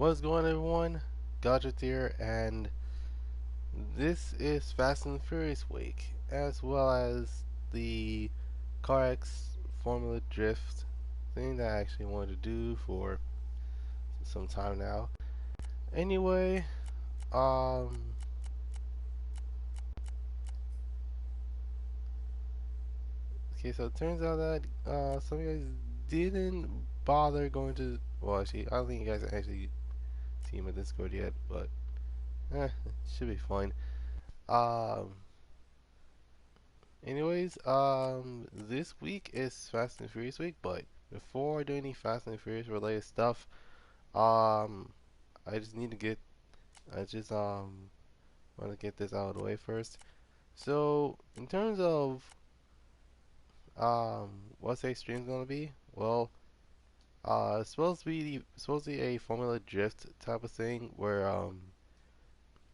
What's going on, everyone? Goddrifter here, and this is Fast and Furious week, as well as the CarX Formula Drift thing that I actually wanted to do for some time now. Anyway, um, okay, so it turns out that some of you guys didn't bother going to. Well, actually, I don't think you guys actually see my Discord yet, but it should be fine. Um, this week is Fast and Furious week, but before I do any Fast and Furious related stuff, um, I just need to get, I just want to get this out of the way first. So, in terms of what today's stream's gonna be, well, it's supposed to be a Formula Drift type of thing where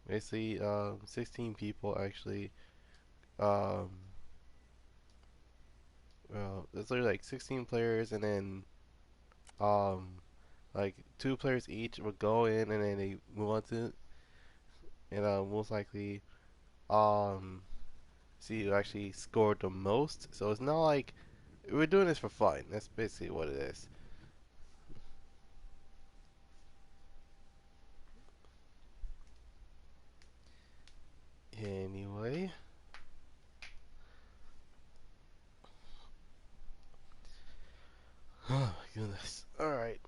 basically 16 people actually um well, there's literally like 16 players and then um like two players each would go in and then they move on to and most likely um see who actually scored the most. So it's not like we're doing this for fun. That's basically what it is. Anyway, oh my goodness. All right.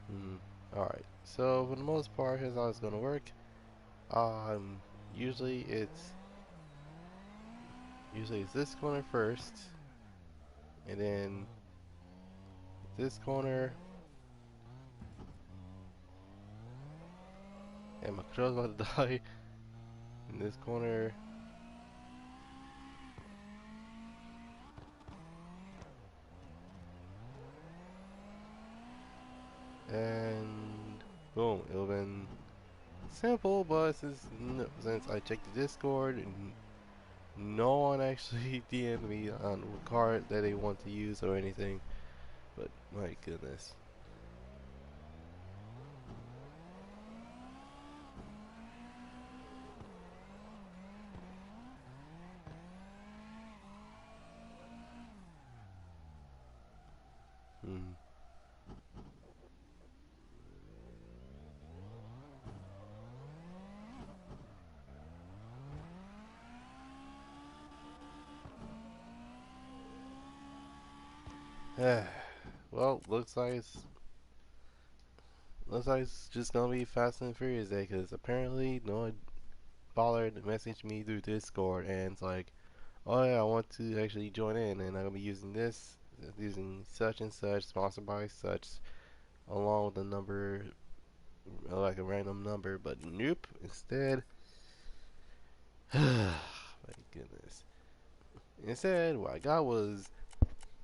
Hmm. All right. So for the most part, here's how it's gonna work. Um, usually it's usually it's this corner first, and then this corner, and my controller's about to die. In this corner, and boom, it'll been simple, but since I checked the Discord, no one actually DM'd me on what card that they want to use or anything. But my goodness. Hmm. Well, looks like it's just gonna be Fast and Furious Day, because apparently no one bothered to message me through Discord, and it's like, oh yeah, I want to actually join in, and I'm gonna be using this, using such and such, sponsored by such, along with a number, like a random number, but nope. Instead, my goodness. Instead, what I got was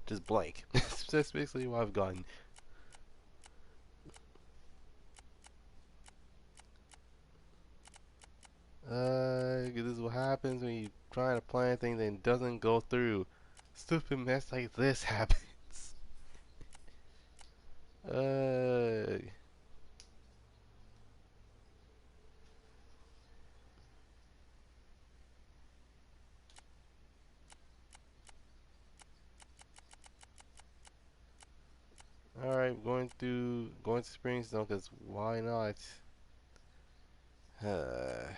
just blank. That's basically what I've gotten. This is what happens when you try to plan things and it doesn't go through. Stupid mess like this happens. Uh, Alright, going to Springs though, cause why not? Uh,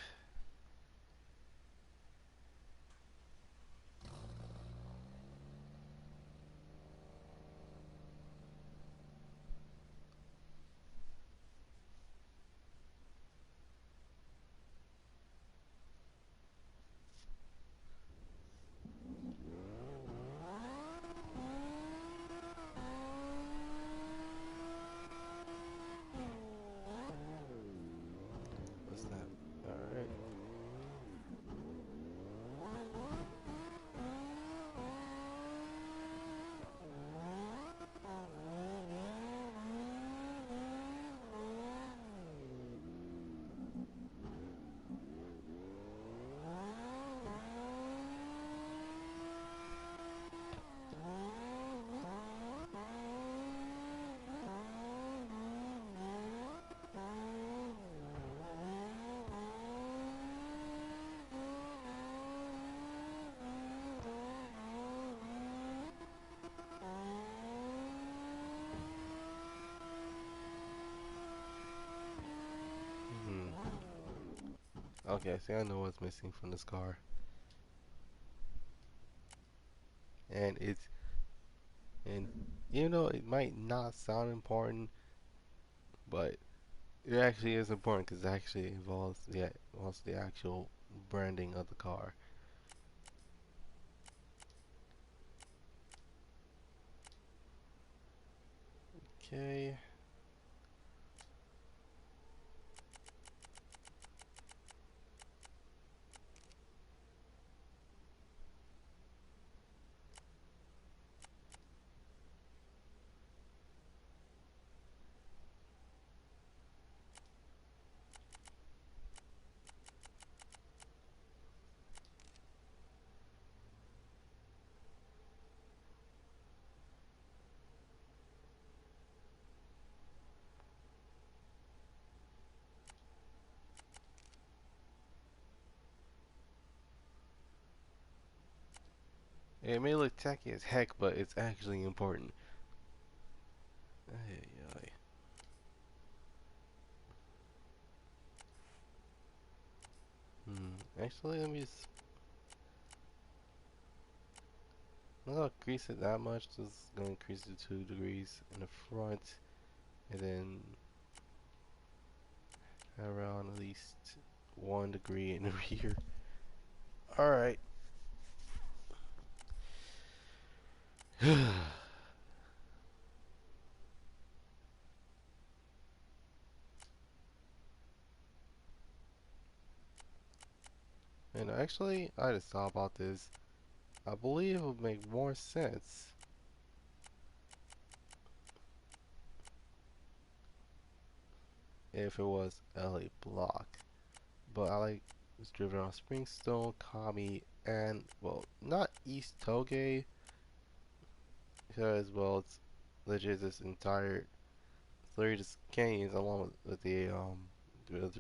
what's that? Alright. Okay, see, I know what's missing from this car, and and you know it might not sound important, but it actually is important because it actually involves the actual branding of the car. Okay. It may look tacky as heck, but it's actually important. Ay, ay. Actually, let me just. I'm not gonna increase it that much. Just gonna increase it 2 degrees in the front, and then around at least 1 degree in the rear. All right. And actually, I just thought about this. I believe it would make more sense if it was LA Block. But I like was driven on Springstone, Kami, and well, not East Toge because well, it's legit this entire three just canyons along with the with-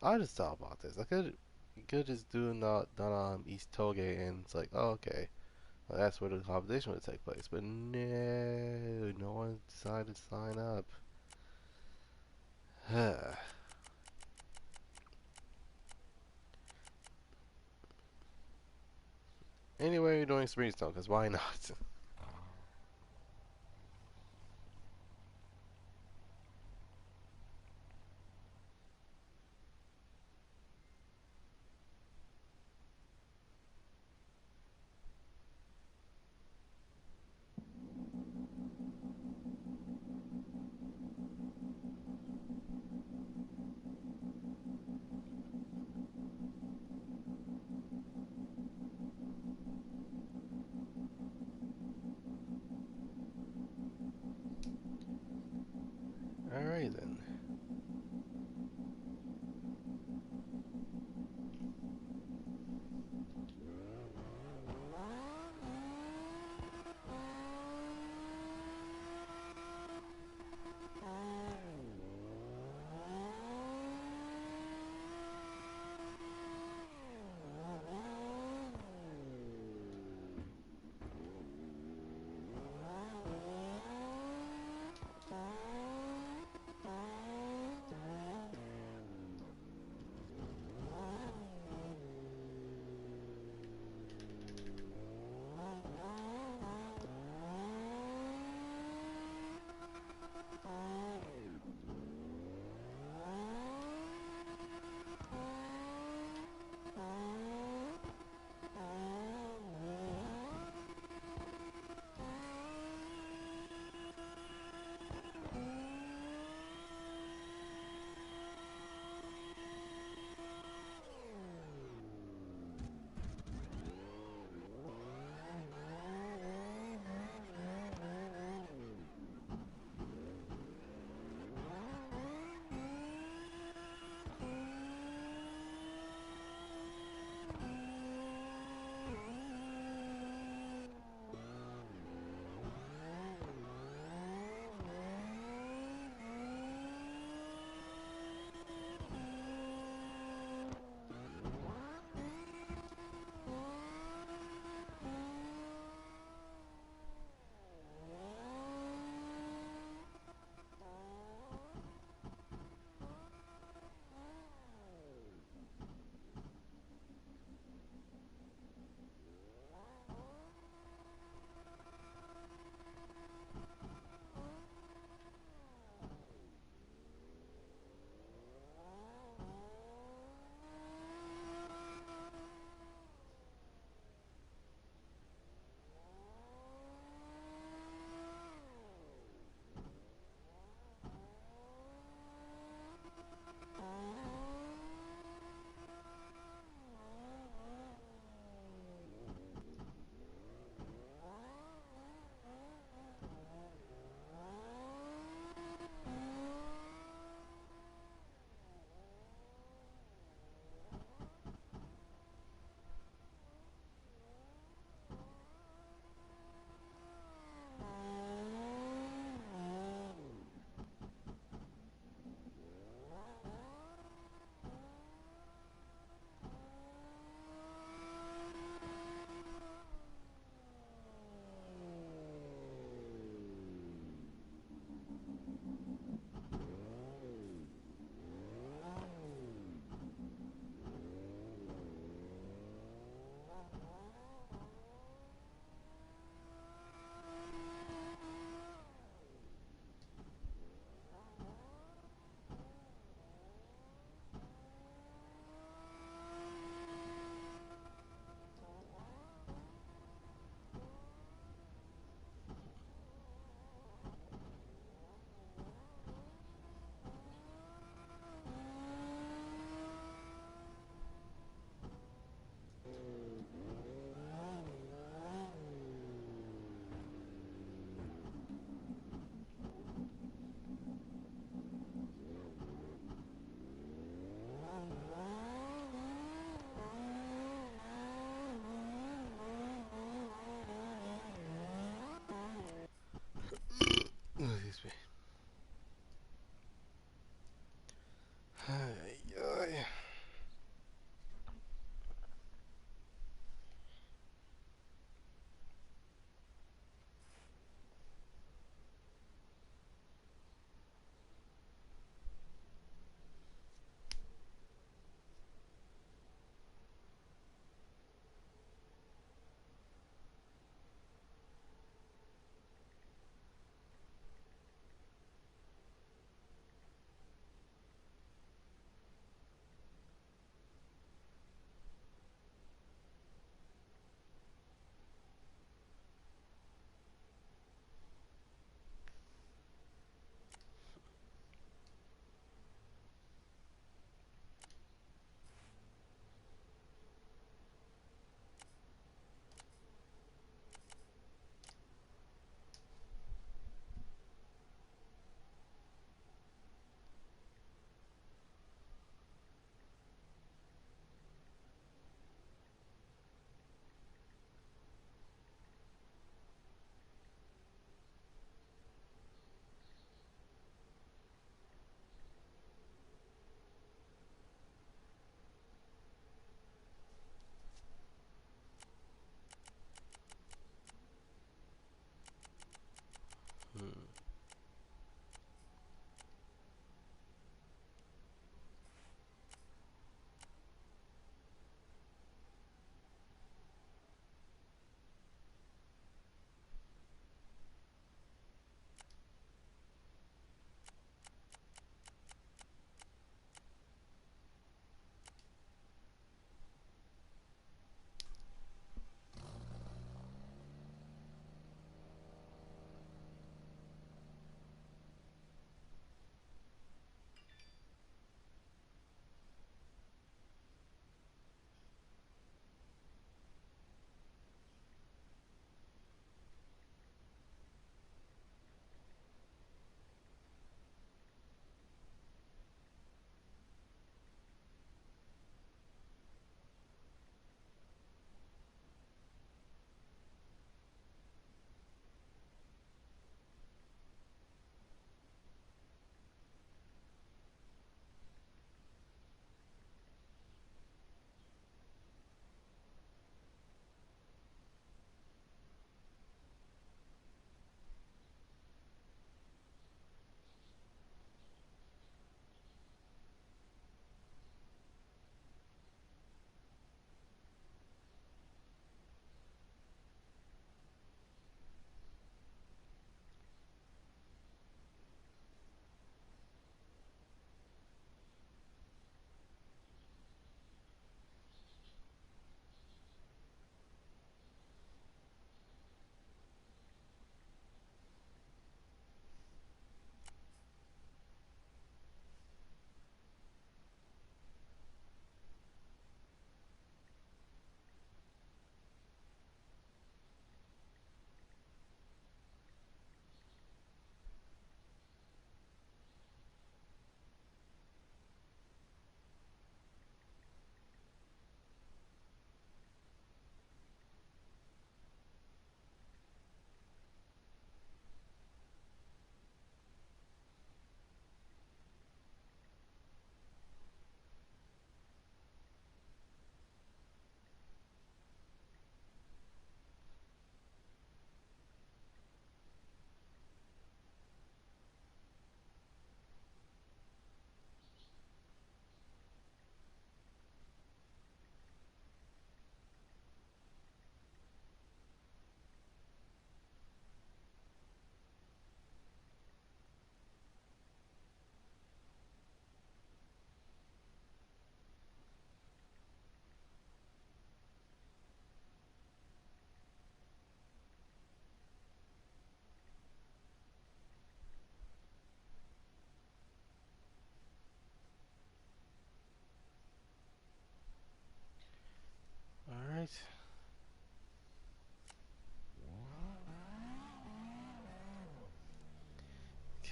I just thought about this. I could you could just do not done on East Toge and it's like, oh, okay. Well, that's where the competition would take place. But no, no one decided to sign up. Anyway, we're doing Springstone, because why not? Alright then.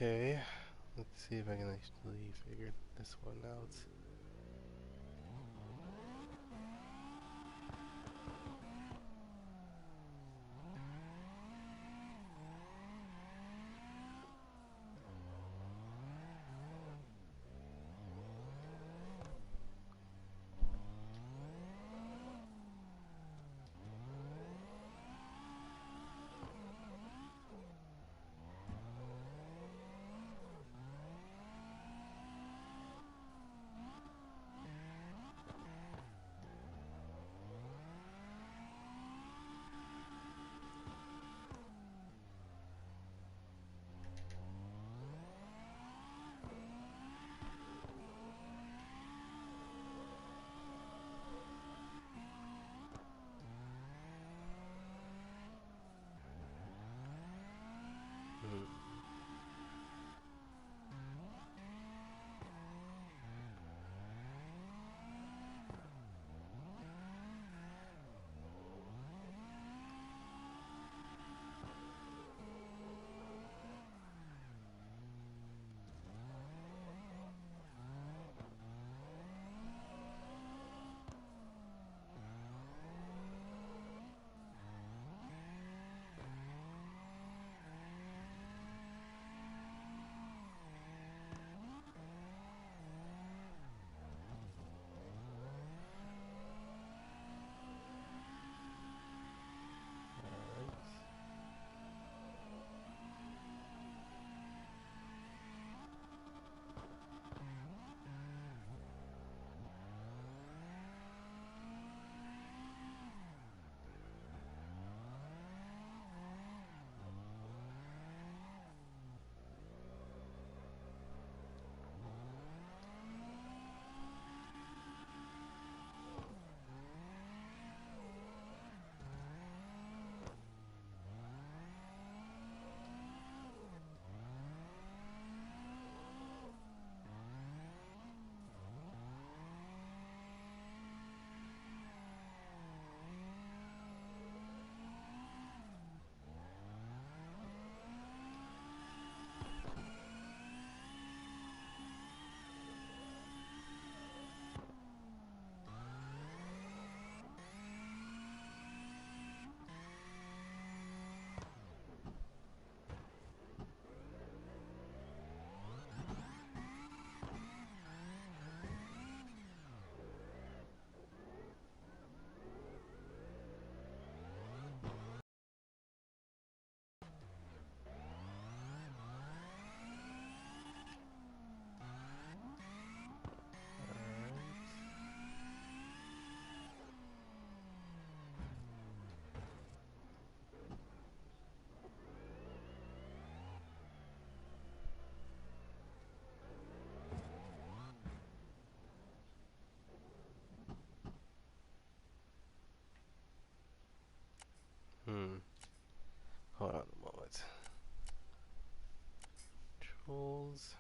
Okay, let's see if I can actually figure this one out. Hmm. Alright. Hmm. Hold on a moment. Controls.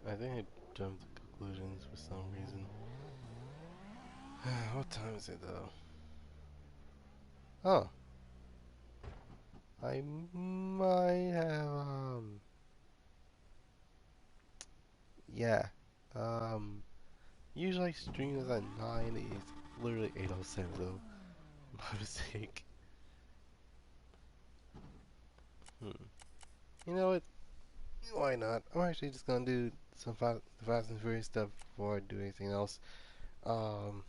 I think I jumped to conclusions for some reason. What time is it though? Oh, I might have yeah. Um, Usually I stream this at 9. It's literally 8:07, so my mistake. Hmm. You know what? Why not? I'm actually just gonna do some Fast and Furious stuff before I do anything else. Um,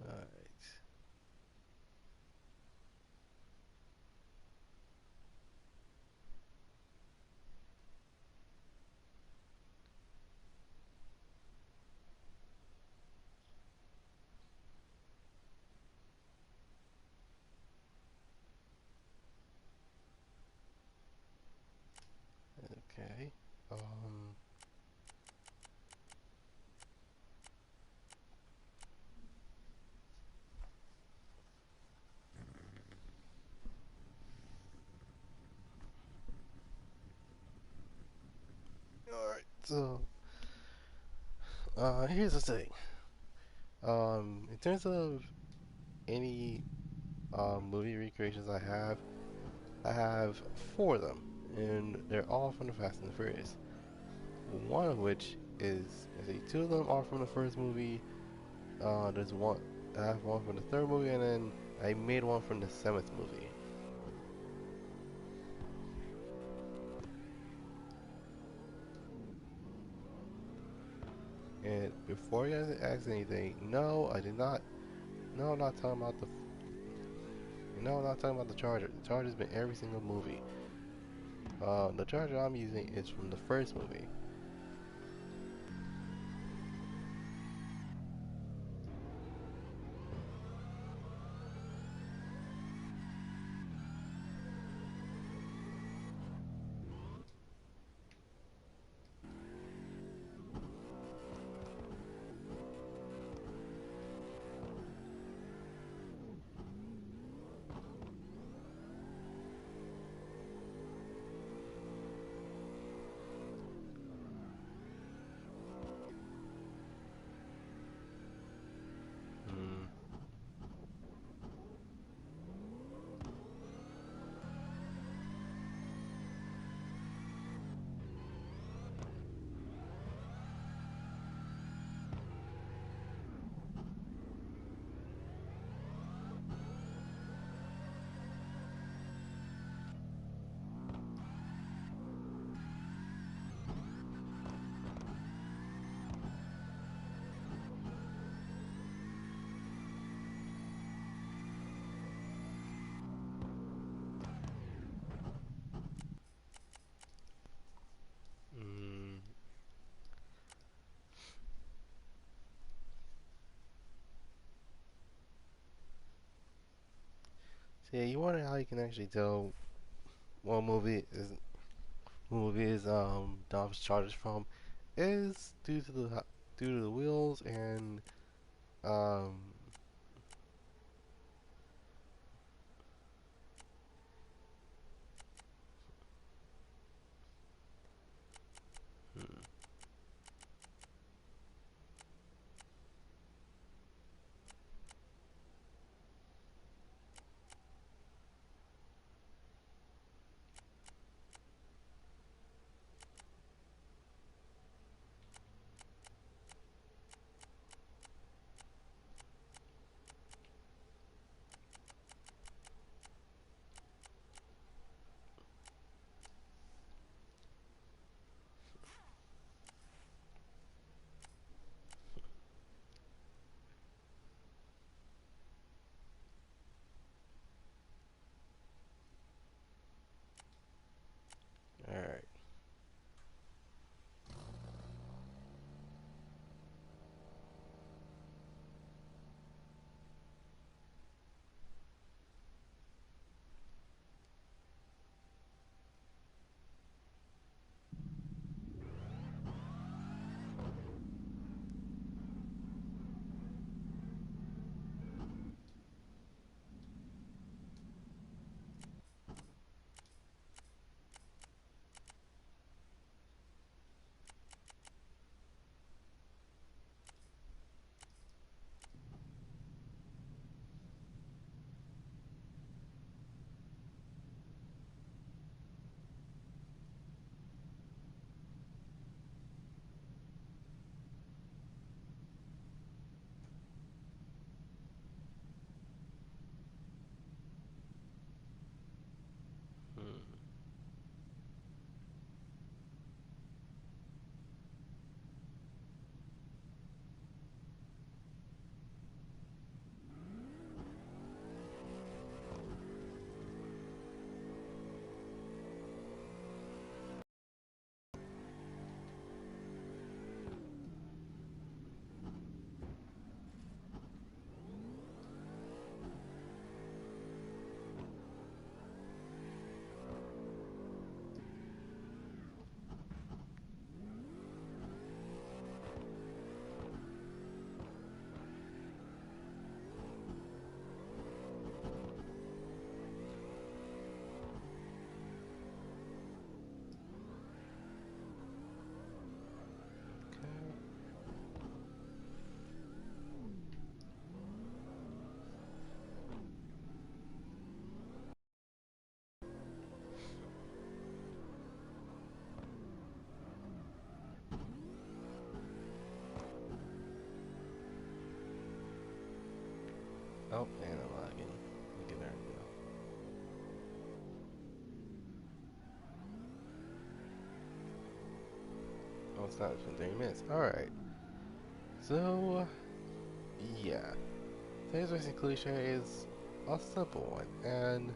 alright. Okay. Um, alright. So, here's the thing. In terms of any movie recreations I have four of them, and they're all from the Fast and the Furious. One of which is, I say, two of them are from the first movie. There's one, I have one from the third movie, and then I made one from the seventh movie. And before you guys ask anything, no, I did not. No, I'm not talking about the. No, I'm not talking about the charger. The charger's been every single movie. The charger I'm using is from the first movie. Mm, mm. So yeah, you wonder how you can actually tell what movie is Dom's chargers from is due to the wheels and um. Hmm. Oh, and I'm lagging. Okay, there we go. Oh, it's not been 30 minutes. Alright. So, yeah. Today's racing cliche is a simple one. And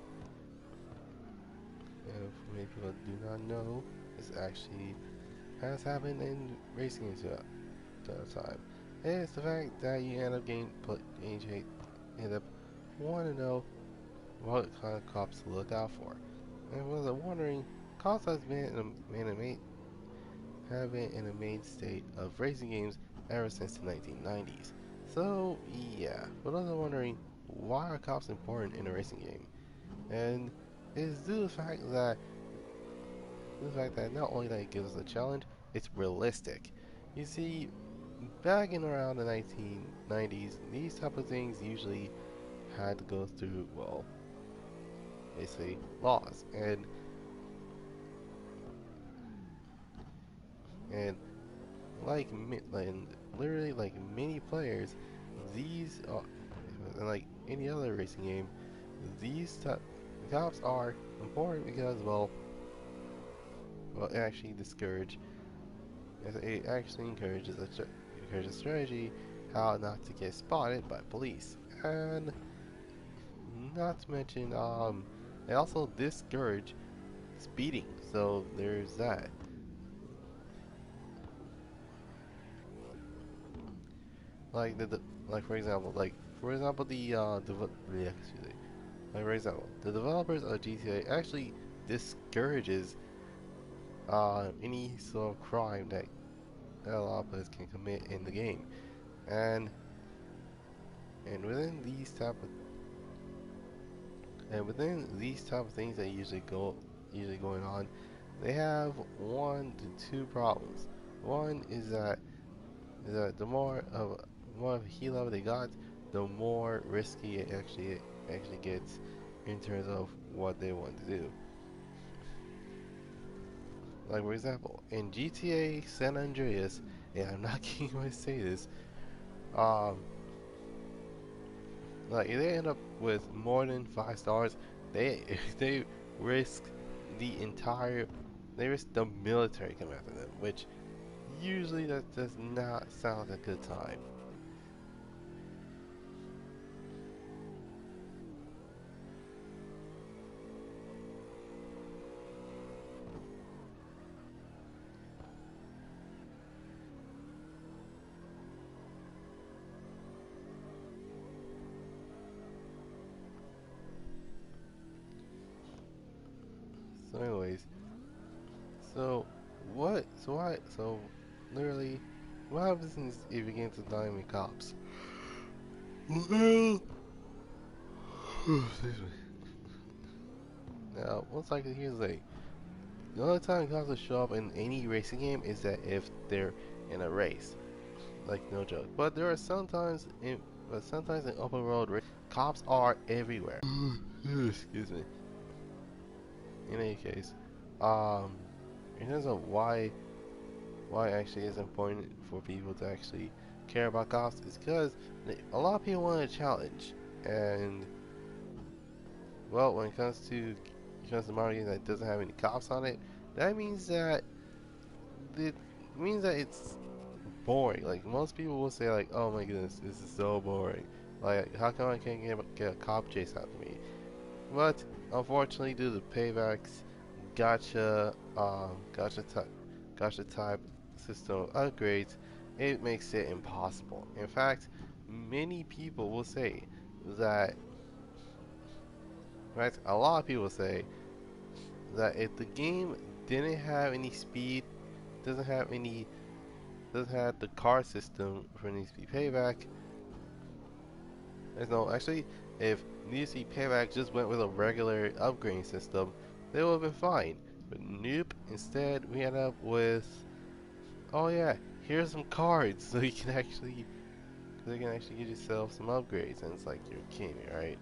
if many people do not know, this actually has happened in racing into the time. It's the fact that you end up end up wanting to know what kind of cops to look out for. And was wondering, cops has have been in a mainstay of racing games ever since the 1990s. So yeah, but those are wondering, why are cops important in a racing game? And it's due to the fact that not only that it gives us a challenge, it's realistic. You see, back in around the 1990s, these type of things usually had to go through, well, basically laws. And like literally like many players, these are, and like any other racing game, these type cops are important because well, it actually it actually encourages strategy how not to get spotted by police, and not to mention they also discourage speeding. So there's that. Like like for example yeah, excuse me. Like for example, the developers of GTA actually discourages any sort of crime that a lot of players can commit in the game, and and within these type of within these type of things that usually going on, they have one to two problems. One is that the more of a heat level they got, the more risky it actually gets in terms of what they want to do. Like for example, in GTA San Andreas, and I'm not kidding when I say this, um, like if they end up with more than 5 stars, they they risk the entire, they risk the military coming after them, which usually that does not sound like a good time. So anyways, so so literally, what happens if you get into dynamic cops? Well, excuse me. Now, what's like here's like the only time cops will show up in any racing game is that if they're in a race, like no joke. But sometimes in open world race, cops are everywhere. Excuse me. In any case, um, in terms of why actually is important for people to actually care about cops is because a lot of people want a challenge, and well, when it comes to Mario that doesn't have any cops on it, that it means that it's boring. Like most people will say, like, "Oh my goodness, this is so boring. Like, how come I can't get a cop chase after me?" But unfortunately, due to paybacks, gotcha, gotcha type system upgrades, it makes it impossible. In fact, many people will say that, right? A lot of people say that if the game didn't have any speed, doesn't have any, doesn't have the car system for Need to Be Payback, no, actually, if Need to Be Payback just went with a regular upgrading system, they would have been fine. But nope, instead we end up with, oh yeah, here's some cards so you can actually get yourself some upgrades, and it's like, you're kidding me, right?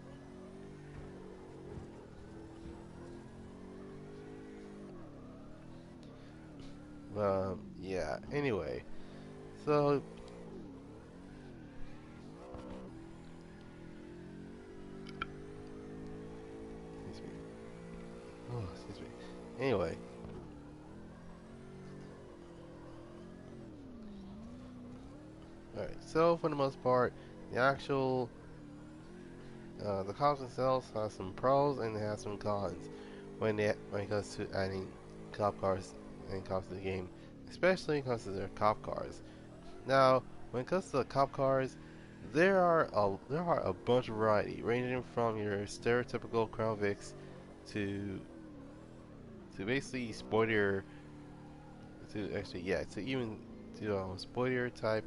Yeah. Anyway, so So for the most part, the actual the cops themselves have some pros and they have some cons when it comes to adding cop cars and cops to the game, especially when it comes to their cop cars. Now, when it comes to the cop cars, there are a bunch of variety, ranging from your stereotypical Crown Vics to basically sportier to actually yeah to even to sportier type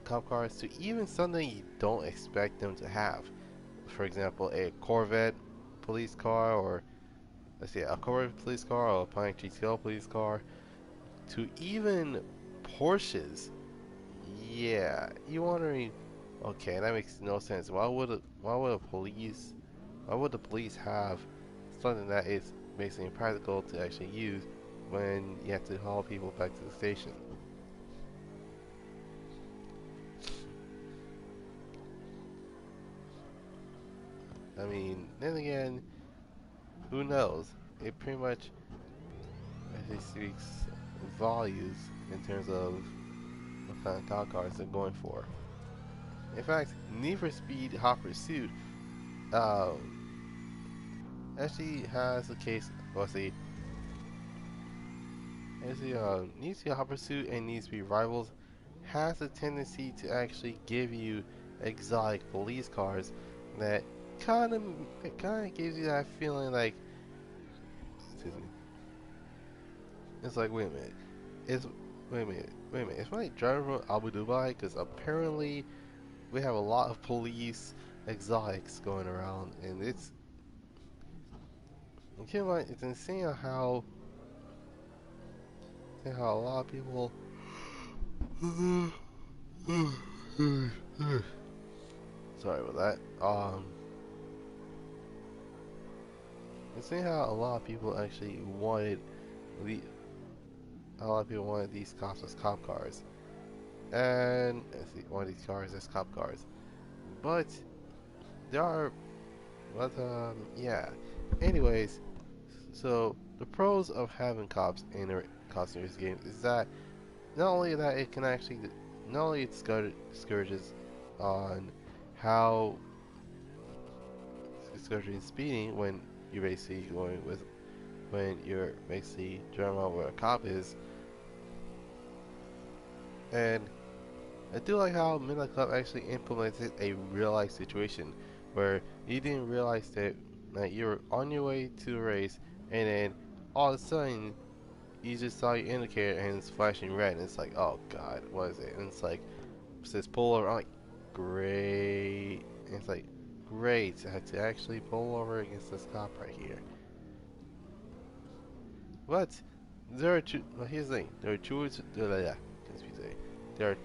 cop cars to even something you don't expect them to have. For example, a Corvette police car, or let's say a Corvette police car, or a Pontiac GTO police car, to even Porsches. Yeah, you wondering? Okay, that makes no sense. Why would the police have something that is basically impractical to actually use when you have to haul people back to the station? I mean, then again, who knows? It pretty much actually speaks volumes in terms of what kind of car cars they're going for. In fact, Need for Speed Hot Pursuit uh, actually has a case. Well, see, actually, Need for Speed Hot Pursuit and Need for Speed Rivals has a tendency to actually give you exotic police cars that kind of it kind of gives you that feeling like, excuse me, it's like is wait a minute, is my driver from Abu Dhabi? Because apparently we have a lot of police exotics going around, and keep in mind, it's insane how a lot of people. Sorry about that. It's insane how a lot of people actually the a lot of people wanted these cops as cop cars, and let's see, wanted these cars as cop cars. But there are, yeah. Anyways, so the pros of having cops in this game is that not only that it can actually, not only it discourages on how discouraging speeding when you're basically going with when you're basically driving around where a cop is, and I do like how Midnight Club actually implemented a real life situation where you didn't realize that you were on your way to a race, and then all of a sudden you just saw your indicator and it's flashing red, and it's like, oh god, what is it? And it's like, it says pull over. I'm like, great. And it's like, great. I had to actually pull over against this cop right here. But there are two. Well, here's the thing. There are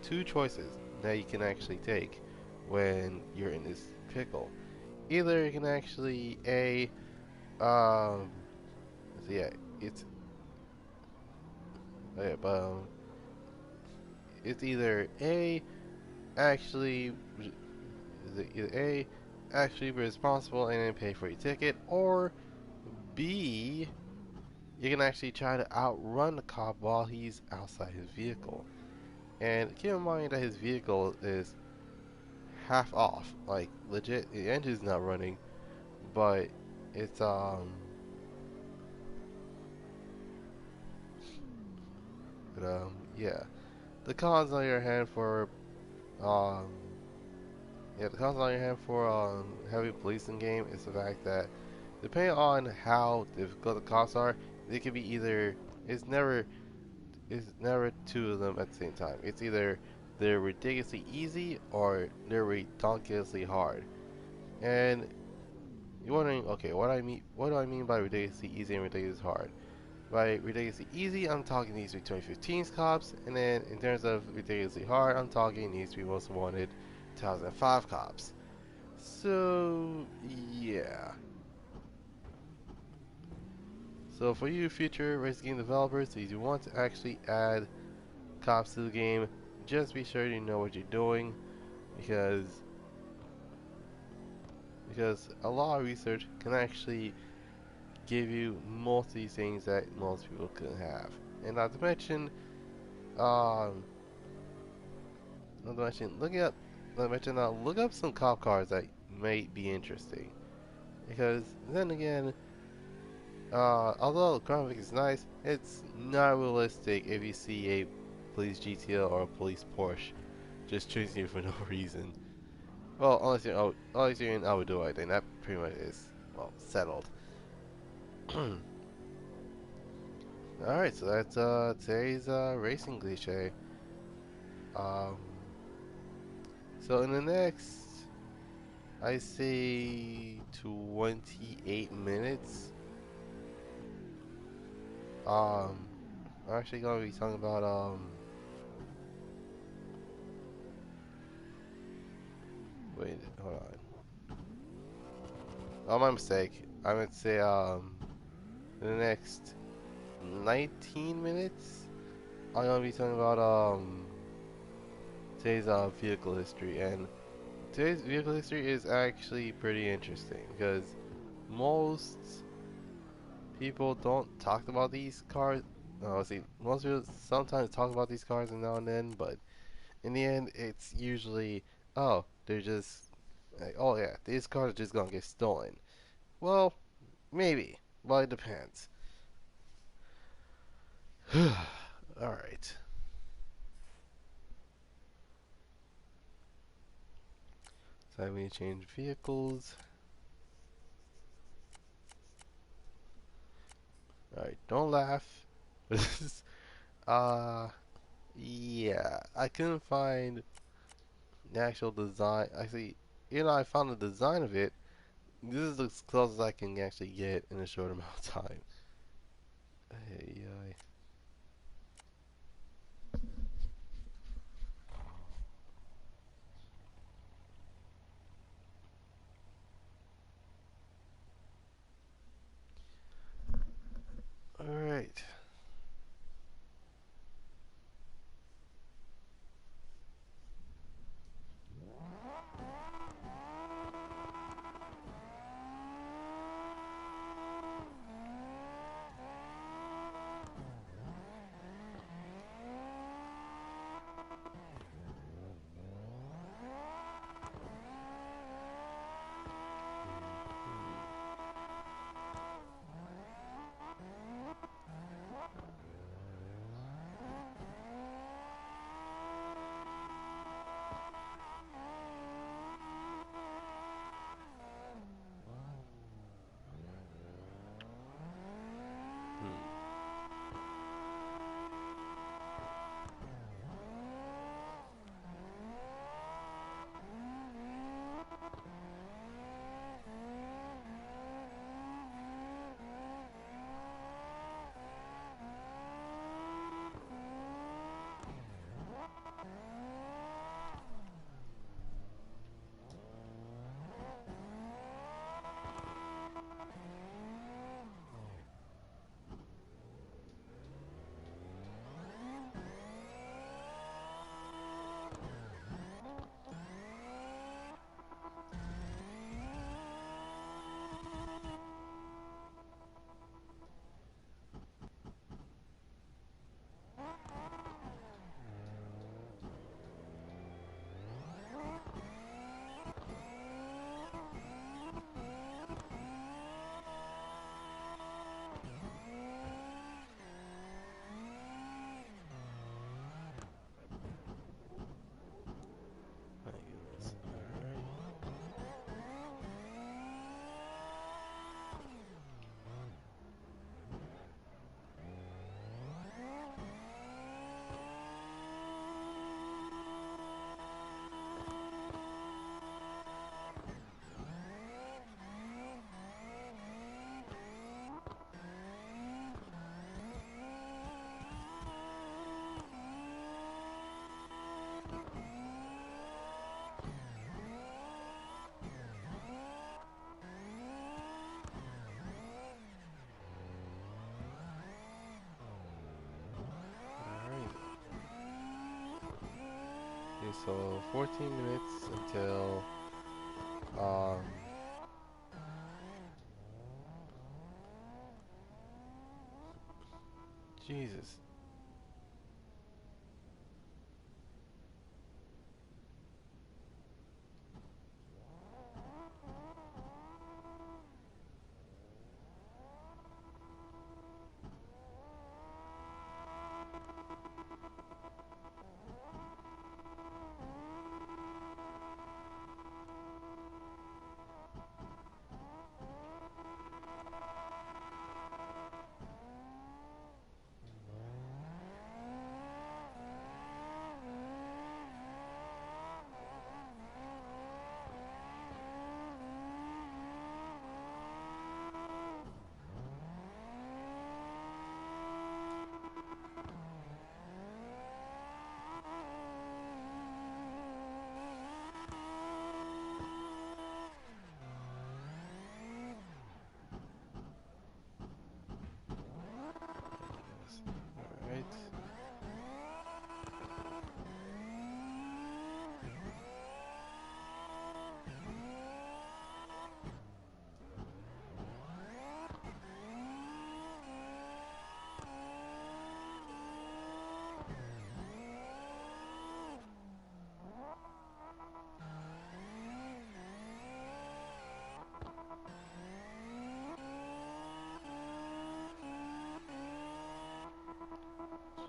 two choices that you can actually take when you're in this pickle. Either you can actually um, so yeah, it's yeah, but it's either actually either A, actually be responsible and then pay for your ticket, or B, you can actually try to outrun the cop while he's outside his vehicle. And keep in mind that his vehicle is half off, like legit, the engine's not running, but it's yeah. The cons on your hand for um the cons on your hand for heavy policing game is the fact that depending on how difficult the cops are, they can be either it's never two of them at the same time. It's either they're ridiculously easy or they're ridiculously hard. And you're wondering, okay, what do I mean by ridiculously easy and ridiculously hard? By ridiculously easy, I'm talking these to be 2015's cops, and then in terms of ridiculously hard, I'm talking these to be most wanted 2005 cops. So yeah. So for you future race game developers, if you want to actually add cops to the game, just be sure you know what you're doing, because a lot of research can actually give you most of these things that most people couldn't have. And not to mention, um, not to mention, look up some cop cars that might be interesting. Because then again, although graphic is nice, it's not realistic if you see a police GTO or a police Porsche just chasing you for no reason. Well, unless you're in outdoor, then that pretty much is, well, settled. Alright, so that's today's racing cliche. Um, so in the next, I say 28 minutes, um, I'm actually gonna be talking about wait, hold on. Oh, my mistake. I meant to say in the next 19 minutes, I'm gonna be talking about today's vehicle history, and today's vehicle history is actually pretty interesting because most people don't talk about these cars. See, most people sometimes talk about these cars and now and then, but in the end, it's usually, oh, they're just, like, oh yeah, these cars are just gonna get stolen. Well, maybe, well, it depends. Alright, so I'm gonna change vehicles. Alright, don't laugh. uh, yeah, I couldn't find the actual design. Actually, I found the design of it. This is as close as I can actually get in a short amount of time. Hey, alright. Hmm. My goodness. Alright. Alright. Okay, so 14 minutes until um Jesus.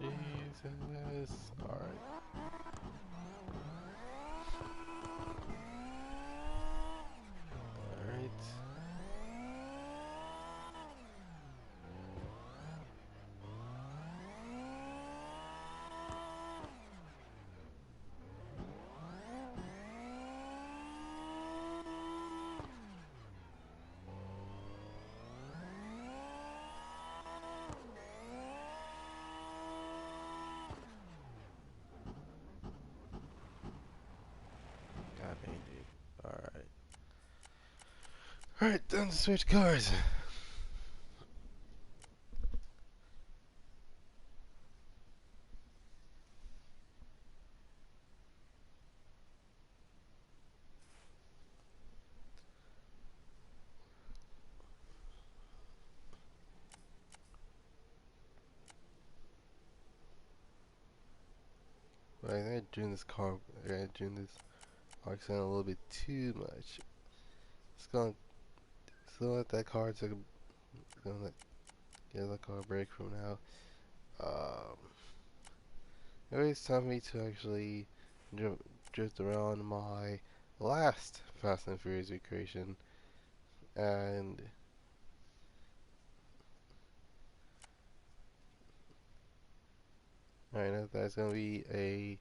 Jesus. Alright. Alright. God dang, dude. Alright. Alright, time to switch cars. Right, I doing this car. I doing this accent a little bit too much. It's gonna still let that car take a. It's gonna let get that car a break from now. Um, it's time for me to actually drift around my last Fast and Furious recreation, and alright, that's gonna be a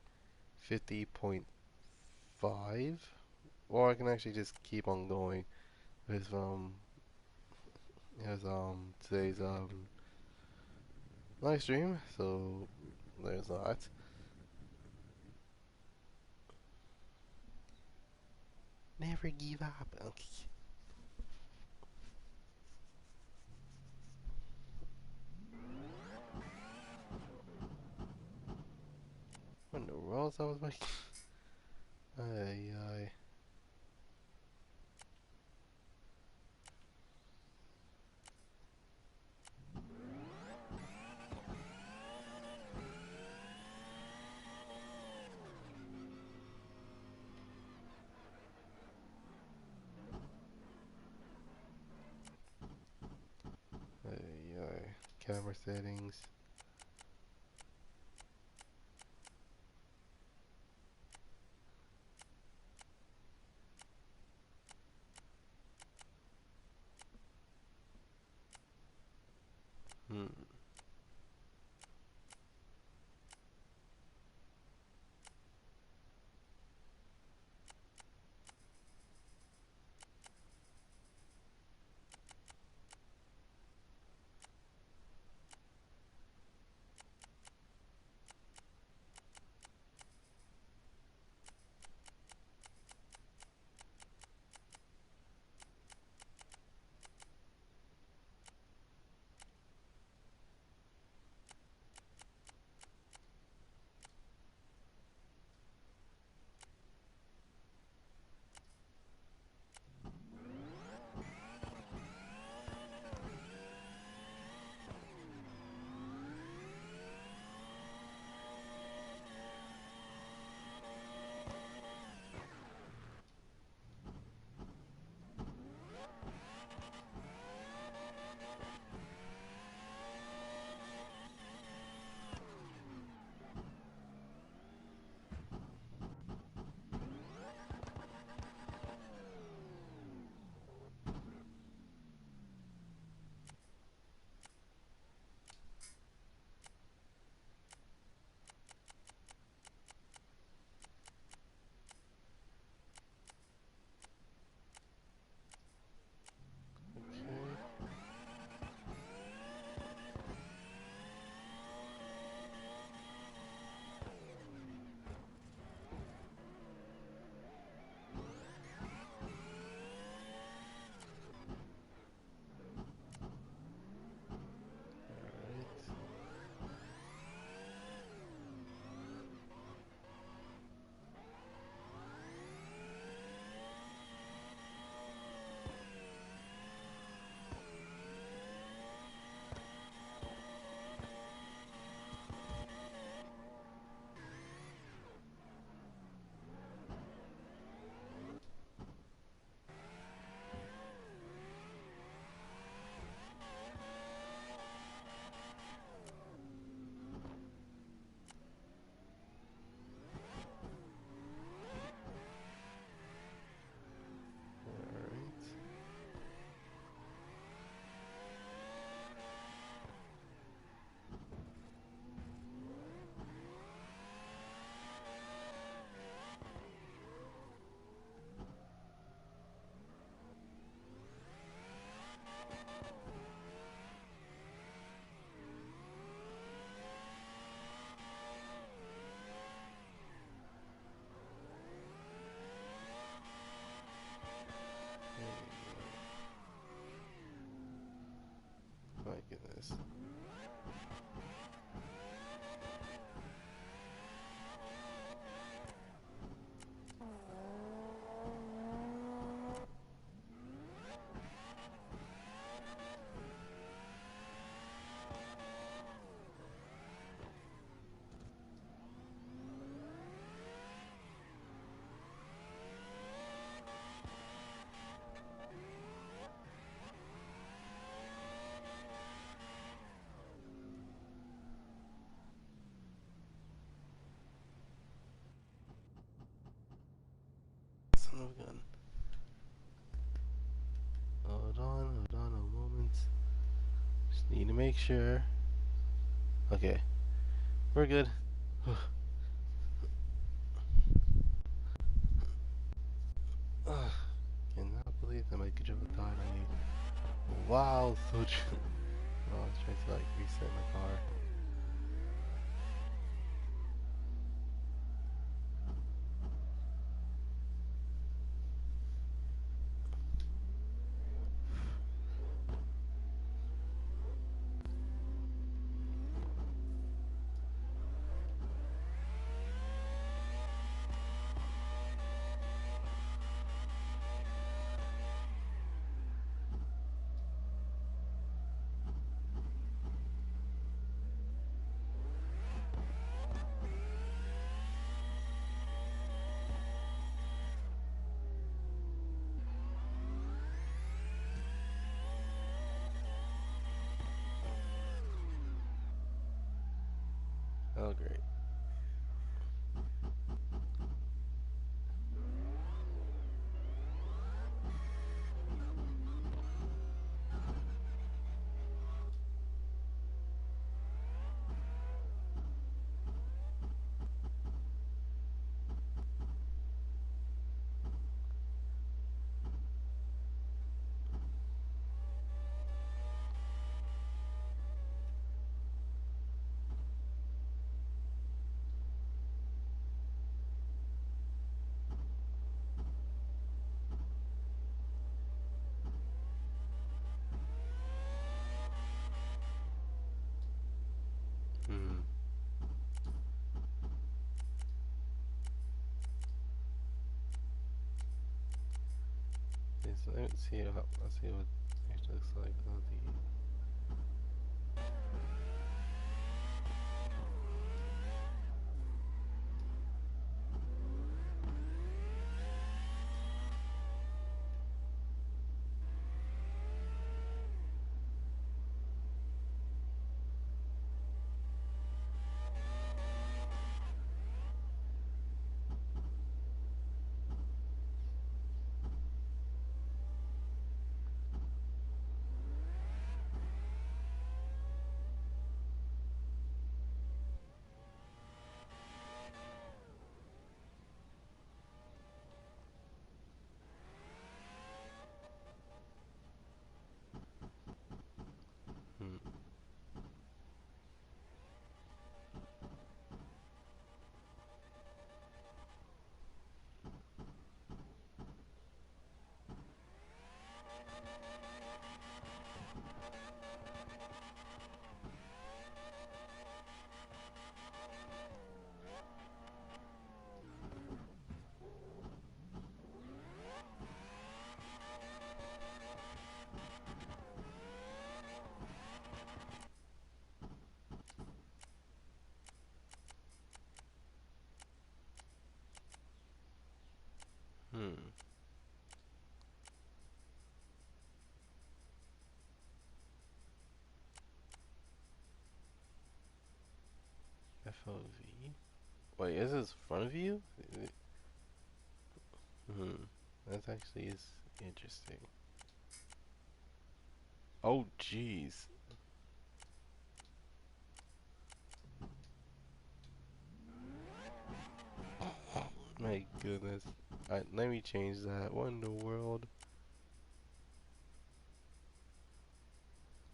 50.5. Or I can actually just keep on going with today's live stream. So there's that. Never give up. Okay. What in the world that was like? Ay ay. Ay ay. Camera settings. Hmm. My goodness. Son of a gun. Hold on a moment. Just need to make sure. Okay, we're good. Cannot believe that my controller died on me. Wow, so true. Oh, I was trying to like reset my car. Oh, great. Hmm. Let's see how. Let's see what it looks like on the. Hmm. Hmm. FOV. Wait, is this front view? Hmm. That actually is interesting. Oh, jeez. My goodness. Alright, let me change that. What in the world?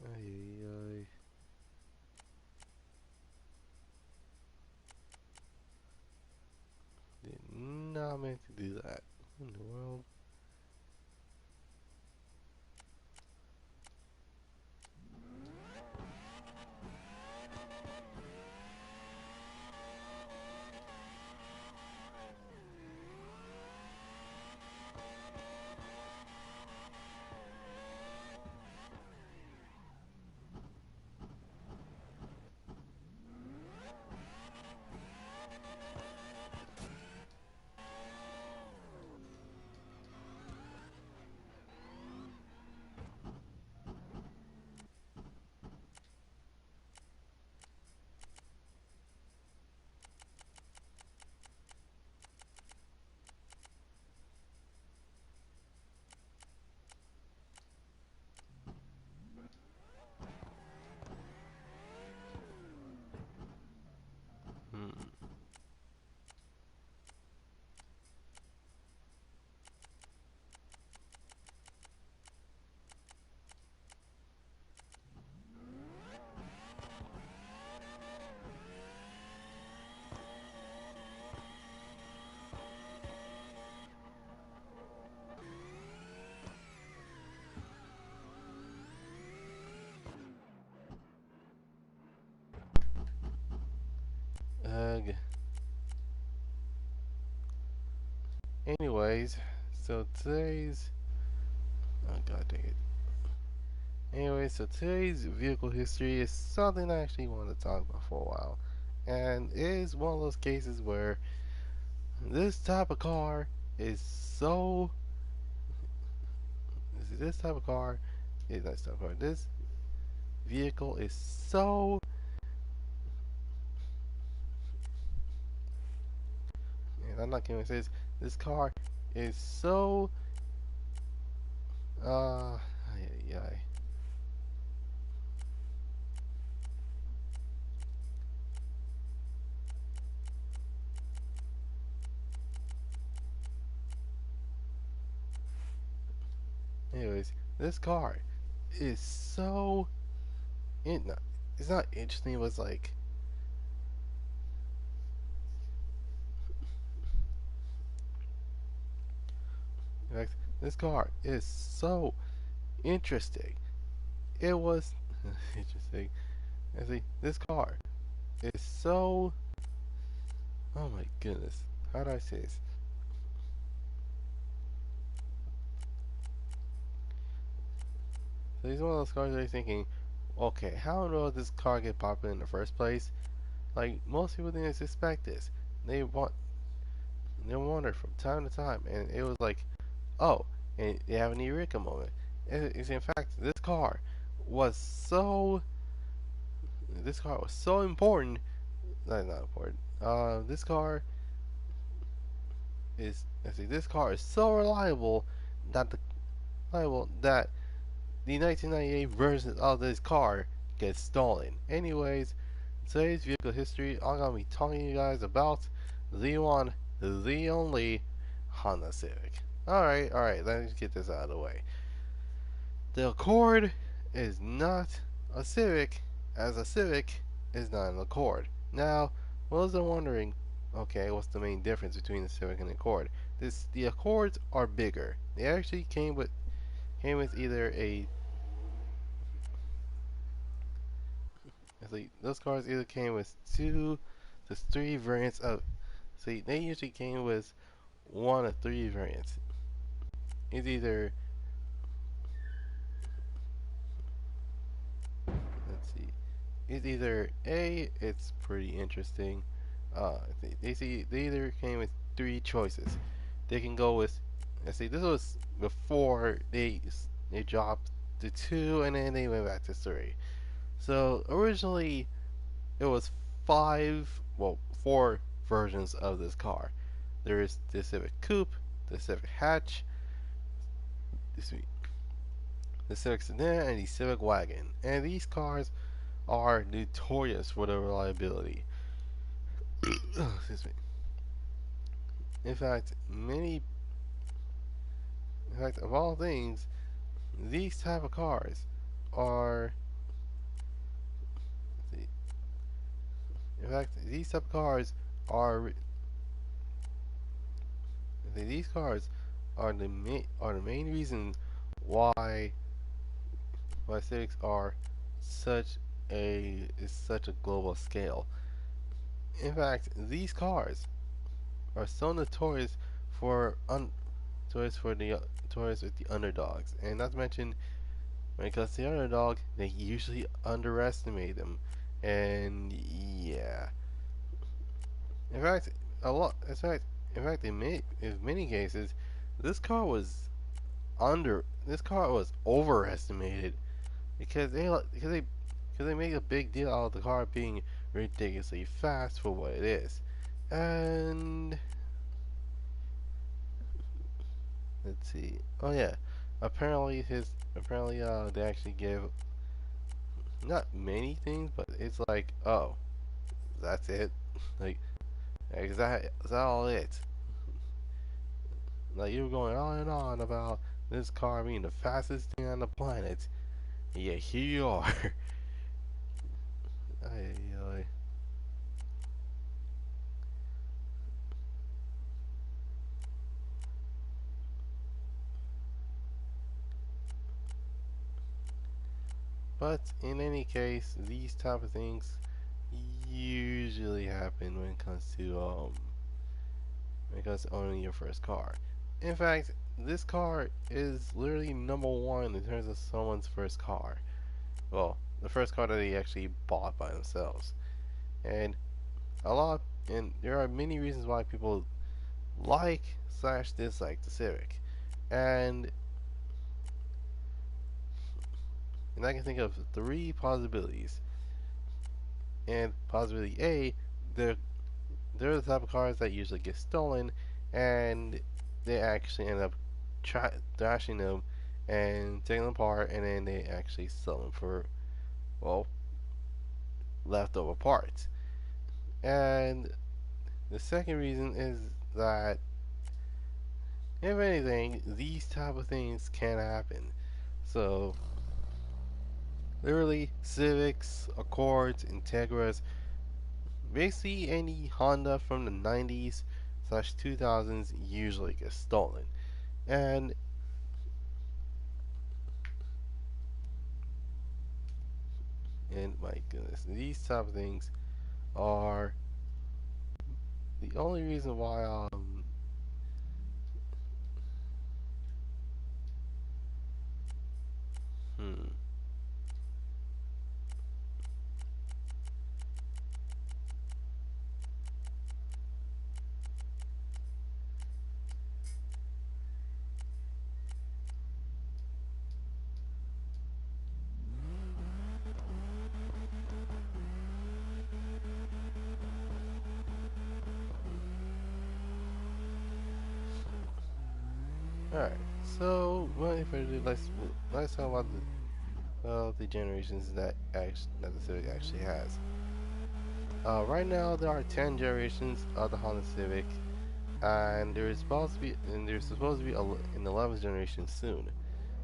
Ay, ay, ay. Did not meant to do that. What in the world? anyways, so today's oh god dang it. Anyway, so today's vehicle history is something I actually want to talk about for a while. And it is one of those cases where this type of car is so. This type of car is not type of car. This vehicle is so. And I'm not kidding. It says this car is so. Yeah. Anyways, this car is so. It's not interesting. It was like. In fact, this car is so interesting. It was interesting. I see, this car is so. Oh my goodness. How do I say this? So he's one of those cars where you're thinking, okay, how in the world did this car get popular in the first place? Like, most people didn't suspect this. They want, they wondered from time to time, and it was like, oh, and they have an eureka moment. It's in fact, was so, this car was so important. Not important. This car this car is so reliable that the 1998 version of this car gets stolen. Anyways, today's vehicle history, I'm gonna be talking to you guys about the one, the only Honda Civic. Alright, let's get this out of the way. The Accord is not a Civic, as a Civic is not an Accord. Now, those are wondering, okay, what's the main difference between the Civic and the Accord? The Accords are bigger. They actually came with either a those cars either came with two to three variants of. See, they usually came with one or three variants. It's either let's see, it's either A, it's pretty interesting. They either came with three choices. They can go with. Let's see, this was before they dropped to two and then they went back to three. So originally it was four versions of this car. There is the Civic Coupe, the Civic Hatch, the Civic Sedan, and the Civic Wagon. And these cars are notorious for their reliability. Excuse me. In fact, of all things, these type of cars are. In fact, these type of cars are. These cars are the main reason why Civics are such a global scale. In fact, these cars are so notorious for toys for the toys with the underdogs, and not to mention when it comes to the underdog, they usually underestimate them, and yeah. In fact, a lot. In fact, in many cases, this car was This car was overestimated because they make a big deal out of the car being ridiculously fast for what it is, and let's see. Oh yeah, apparently they actually give not many things, but it's like that's it. Like is that all it? Like you were going on and on about this car being the fastest thing on the planet. Yeah, here you are. Ay, ay. But in any case, these type of things usually happen when it comes to owning your first car. In fact, this car is literally number one in terms of someone's first car. Well, the first car that they actually bought by themselves. And a lot, and there are many reasons why people like slash dislike the Civic. And and I can think of three possibilities. And possibility A, they're they're the type of cars that usually get stolen, and they actually end up thrashing them and taking them apart, and then they actually sell them for, well, leftover parts. And the second reason is that, if anything, these type of things can happen. So literally, Civics, Accords, Integras, basically any Honda from the 90s slash 2000s usually gets stolen. And my goodness, these type of things are the only reason why hmm. Alright, so without further ado, let's talk about the generations that the Civic actually has. Right now there are 10 generations of the Honda Civic, and there's supposed to be an 11th generation soon.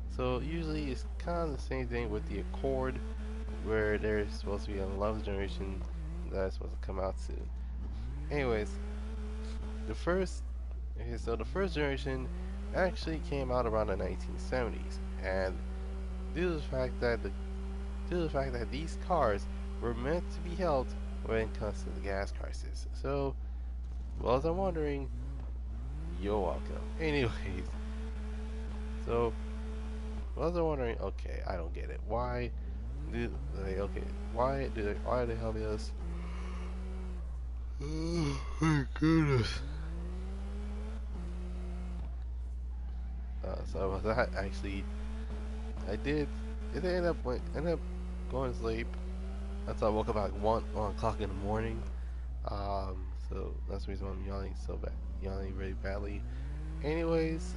So usually it's kind of the same thing with the Accord, where there's supposed to be an 11th generation that's supposed to come out soon. Anyways, the first the first generation actually came out around the 1970s, and due to the fact that these cars were meant to be helped when it comes to the gas crisis. So, well, as I'm wondering, you're welcome. Anyways, so well, as I'm wondering, okay, I don't get it. Why are they helping us? Oh my goodness. So that actually, I did. It ended up going to sleep. Until I woke up at one o'clock in the morning. So that's the reason why I'm yawning so bad, yawning really badly. Anyways,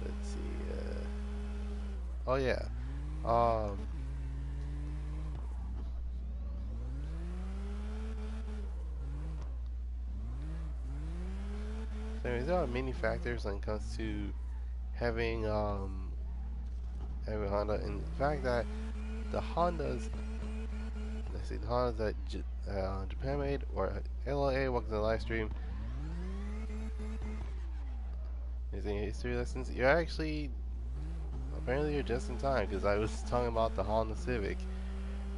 let's see. Oh yeah. Um, so there are many factors when it comes to having having Honda, and the fact that the Hondas, the Hondas that Japan made, or LA, welcome to the live stream. Is any history lessons? You're actually apparently you're just in time because I was talking about the Honda Civic.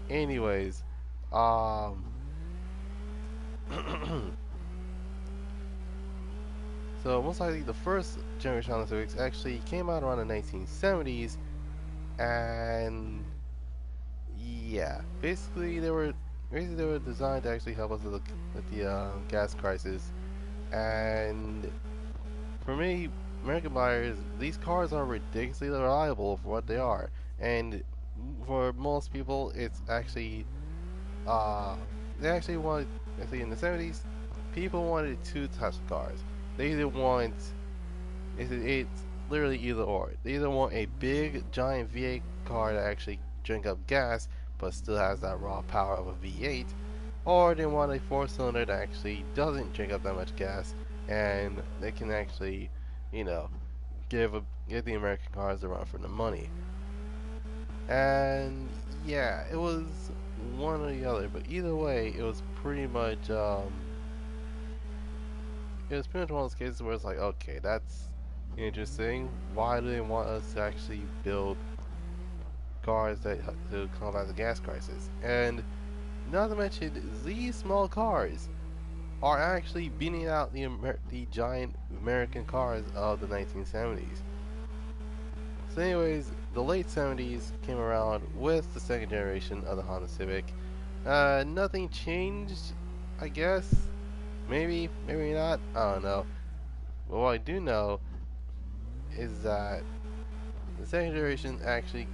Anyways, um, so most likely the first generation Honda Civics actually came out around the 1970s, and yeah, basically they were designed to actually help us with the gas crisis. And for me, American buyers, these cars are ridiculously reliable for what they are, and for most people, it's actually uh, they actually wanted. Actually, in the 70s, people wanted two types of cars. They either want it's literally either or. They either want a big giant V8 car that actually drink up gas but still has that raw power of a V8, or they want a four-cylinder that actually doesn't drink up that much gas and they can actually, you know, give the American cars a run for the money. And yeah, it was one or the other, but either way, it was pretty much one of those cases where it's like, okay, that's interesting. Why do they want us to actually build cars to combat the gas crisis? And not to mention, these small cars are actually beating out the giant American cars of the 1970s. So anyways, the late 70s came around with the second generation of the Honda Civic. Nothing changed, I guess. Maybe, maybe not. I don't know. But what I do know is that the second generation actually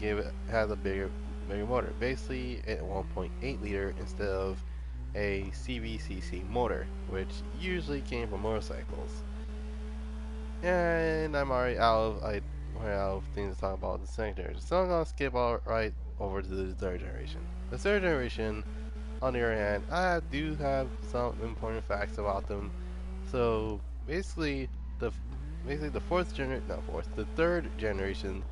has a bigger motor, basically a 1.8 liter instead of a CVCC motor, which usually came from motorcycles. And I'm already out of things to talk about the second generation, so I'm gonna skip right over to the third generation. The third generation, on the other hand, I do have some important facts about them. So basically, the the third generation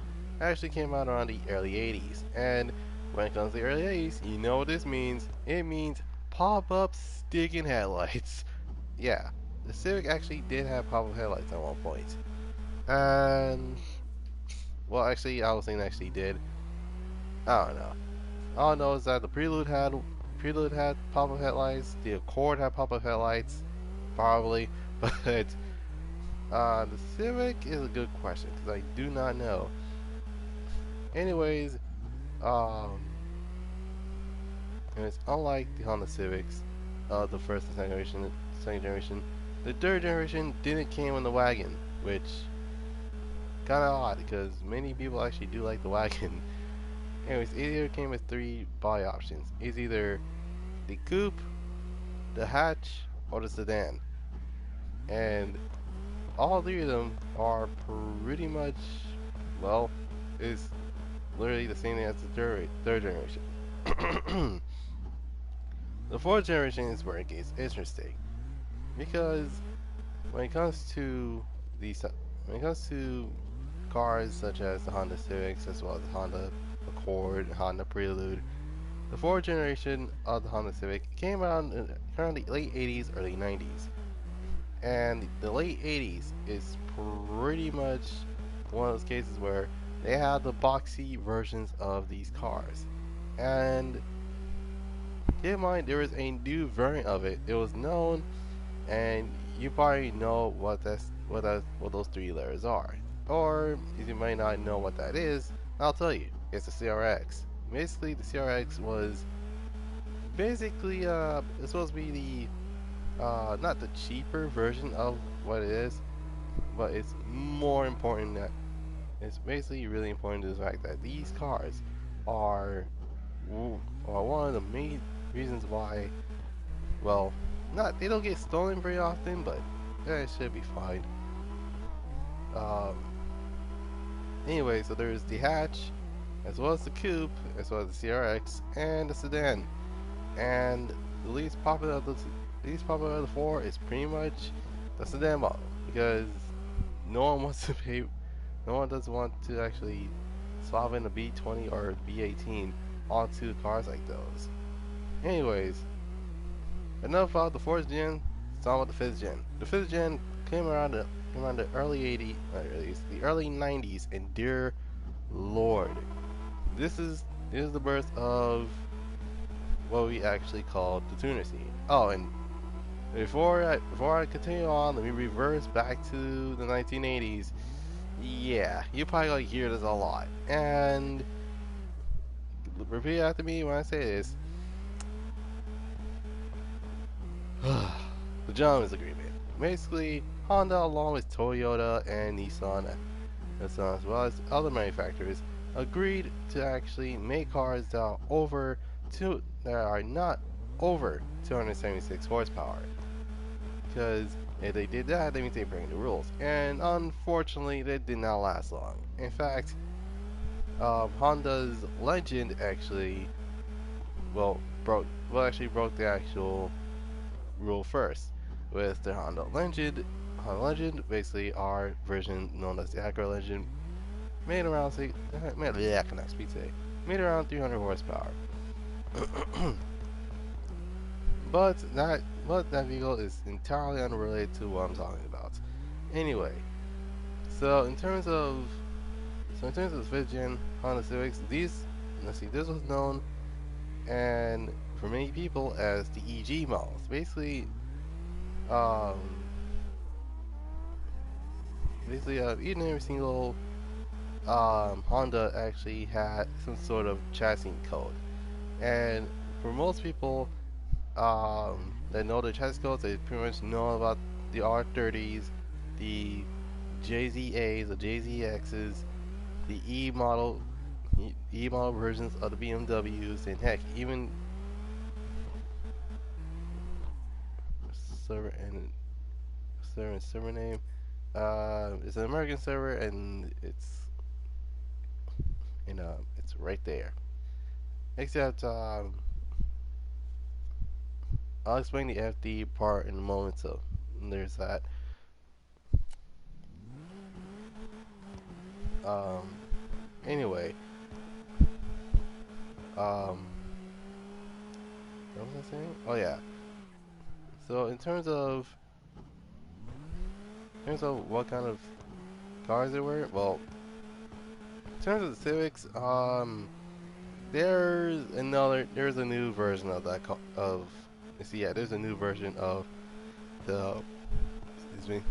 actually came out around the early 80s. And when it comes to the early 80s, you know what this means? It means pop-up sticking headlights. Yeah, the Civic actually did have pop-up headlights at one point. And well, actually, I was saying actually did. I don't know. All I know is that the Prelude had pop-up headlights. The Accord had pop-up headlights, probably, but the Civic is a good question because I do not know. Anyways, um, and it's unlike the Honda Civics, the first and second generation. The third generation didn't came in the wagon, which kind of odd because many people actually do like the wagon. Anyways, it either came with three body options. It's either the coupe, the hatch, or the sedan, and all three of them are pretty much, well, is literally the same thing as the third generation. The fourth generation is where it gets interesting because when it comes to when it comes to cars such as the Honda Civics as well as the Honda Accord, Honda Prelude, the fourth generation of the Honda Civic came out in around the late 80s, early 90s. And the late 80s is pretty much one of those cases where they had the boxy versions of these cars. And keep in mind, there was a new variant of it. It was known, and you probably know what those three letters are. Or if you might not know what that is, I'll tell you. It's the CRX. Basically, the CRX was basically it's supposed to be the not the cheaper version of what it is, but it's more important that it's basically really important to the fact that these cars are are one of the main reasons why, well, not they don't get stolen very often, but it should be fine. Um, anyway, so there's the hatch, as well as the coupe, as well as the CRX, and the sedan. And the least popular of the four is pretty much the sedan model because no one wants to pay, no one doesn't want to actually swap in a B20 or B18 onto cars like those. Anyways, enough about the fourth gen. Let's talk about the fifth gen. The fifth gen came around the early 80s, the early 90s, and dear Lord, this is the birth of what we actually call the tuner scene. Oh, and before I continue on, let me reverse back to the 1980s. Yeah, you probably gonna hear this a lot, and repeat after me when I say this. The Gentleman's Agreement. Basically, Honda, along with Toyota and Nissan, as well as other manufacturers, agreed to actually make cars that are not over 276 horsepower. Because if they did that, that means they break the rules. And unfortunately, that did not last long. In fact, Honda's Legend actually, broke the actual rule first with the Honda Legend. Honda Legend, basically our version known as the Acura Legend, made around made around 300 horsepower. but that vehicle is entirely unrelated to what I'm talking about. Anyway, so in terms of the fifth gen Honda Civics, this was known and for many people as the EG models. Basically, Um, basically, each and every single Honda actually had some sort of chassis code, and for most people that know the chassis codes, they pretty much know about the R30s, the JZAs, the JZXs, the E model versions of the BMWs, and heck, even server and server name. It's an American server, and it's right there. Except I'll explain the FD part in a moment. So there's that. Um, anyway, um, what was I saying? Oh yeah. So in terms of what kind of cars there were, well, in terms of the Civics, there's a new version of see, yeah, there's a new version of the, excuse me,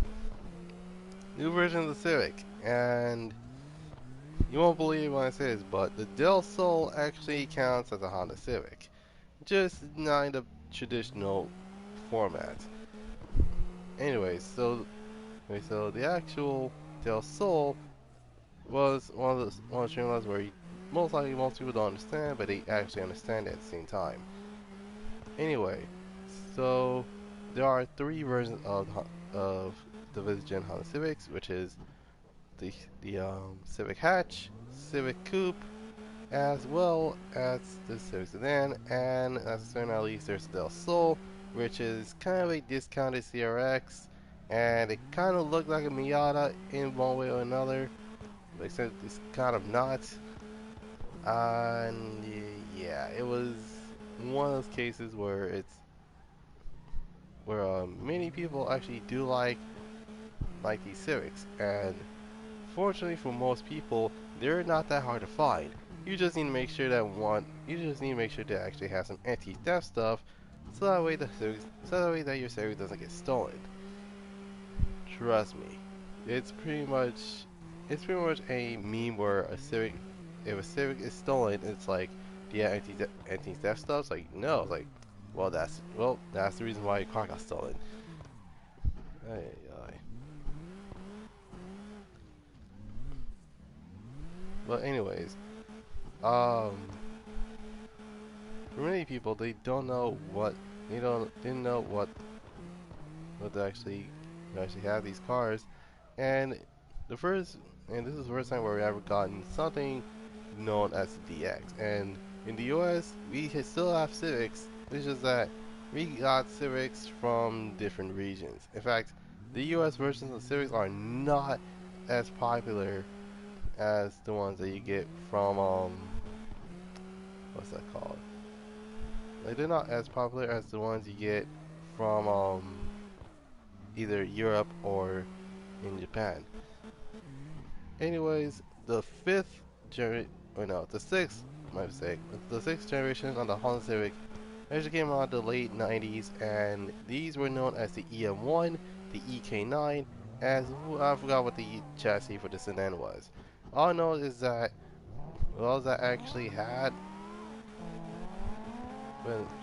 new version of the Civic, and you won't believe when I say this, but the Del Sol actually counts as a Honda Civic, just not in the traditional format. So the actual Del Sol was one of the streamlines where most likely most people don't understand, but they actually understand it at the same time. Anyway, so there are three versions of the Viz Gen Honda Civics, which is the Civic Hatch, Civic Coupe, as well as the Civic Sedan, and as a not least, there's the Del Sol, which is kind of a discounted CRX, and it kind of looked like a Miata in one way or another, except it's kind of not. And yeah, it was one of those cases where many people actually do like these Civics, and fortunately for most people, they're not that hard to find. You just need to make sure that actually has some anti-theft stuff, so that way that your Civic doesn't get stolen. Trust me, it's pretty much, it's pretty much a meme where if a Civic is stolen, it's like, yeah, anti-theft stuff. It's like, no, it's like, that's the reason why your car got stolen. Ay, ay. But anyways, um, for many people, they didn't know what to actually have these cars, and the first and this is the first time where we ever gotten something known as the DX. And in the US, still have Civics. It's just that we got Civics from different regions. In fact, the US versions of Civics are not as popular as the ones that you get from what's that called? Like, they're not as popular as the ones you get from either Europe or in Japan. Anyways, the fifth gener or no, the sixth, my mistake, the sixth generation on the Honda Civic actually came out in the late 90s, and these were known as the EM1, the EK9, as I forgot what the chassis for the sedan was. All I know is that those that actually had,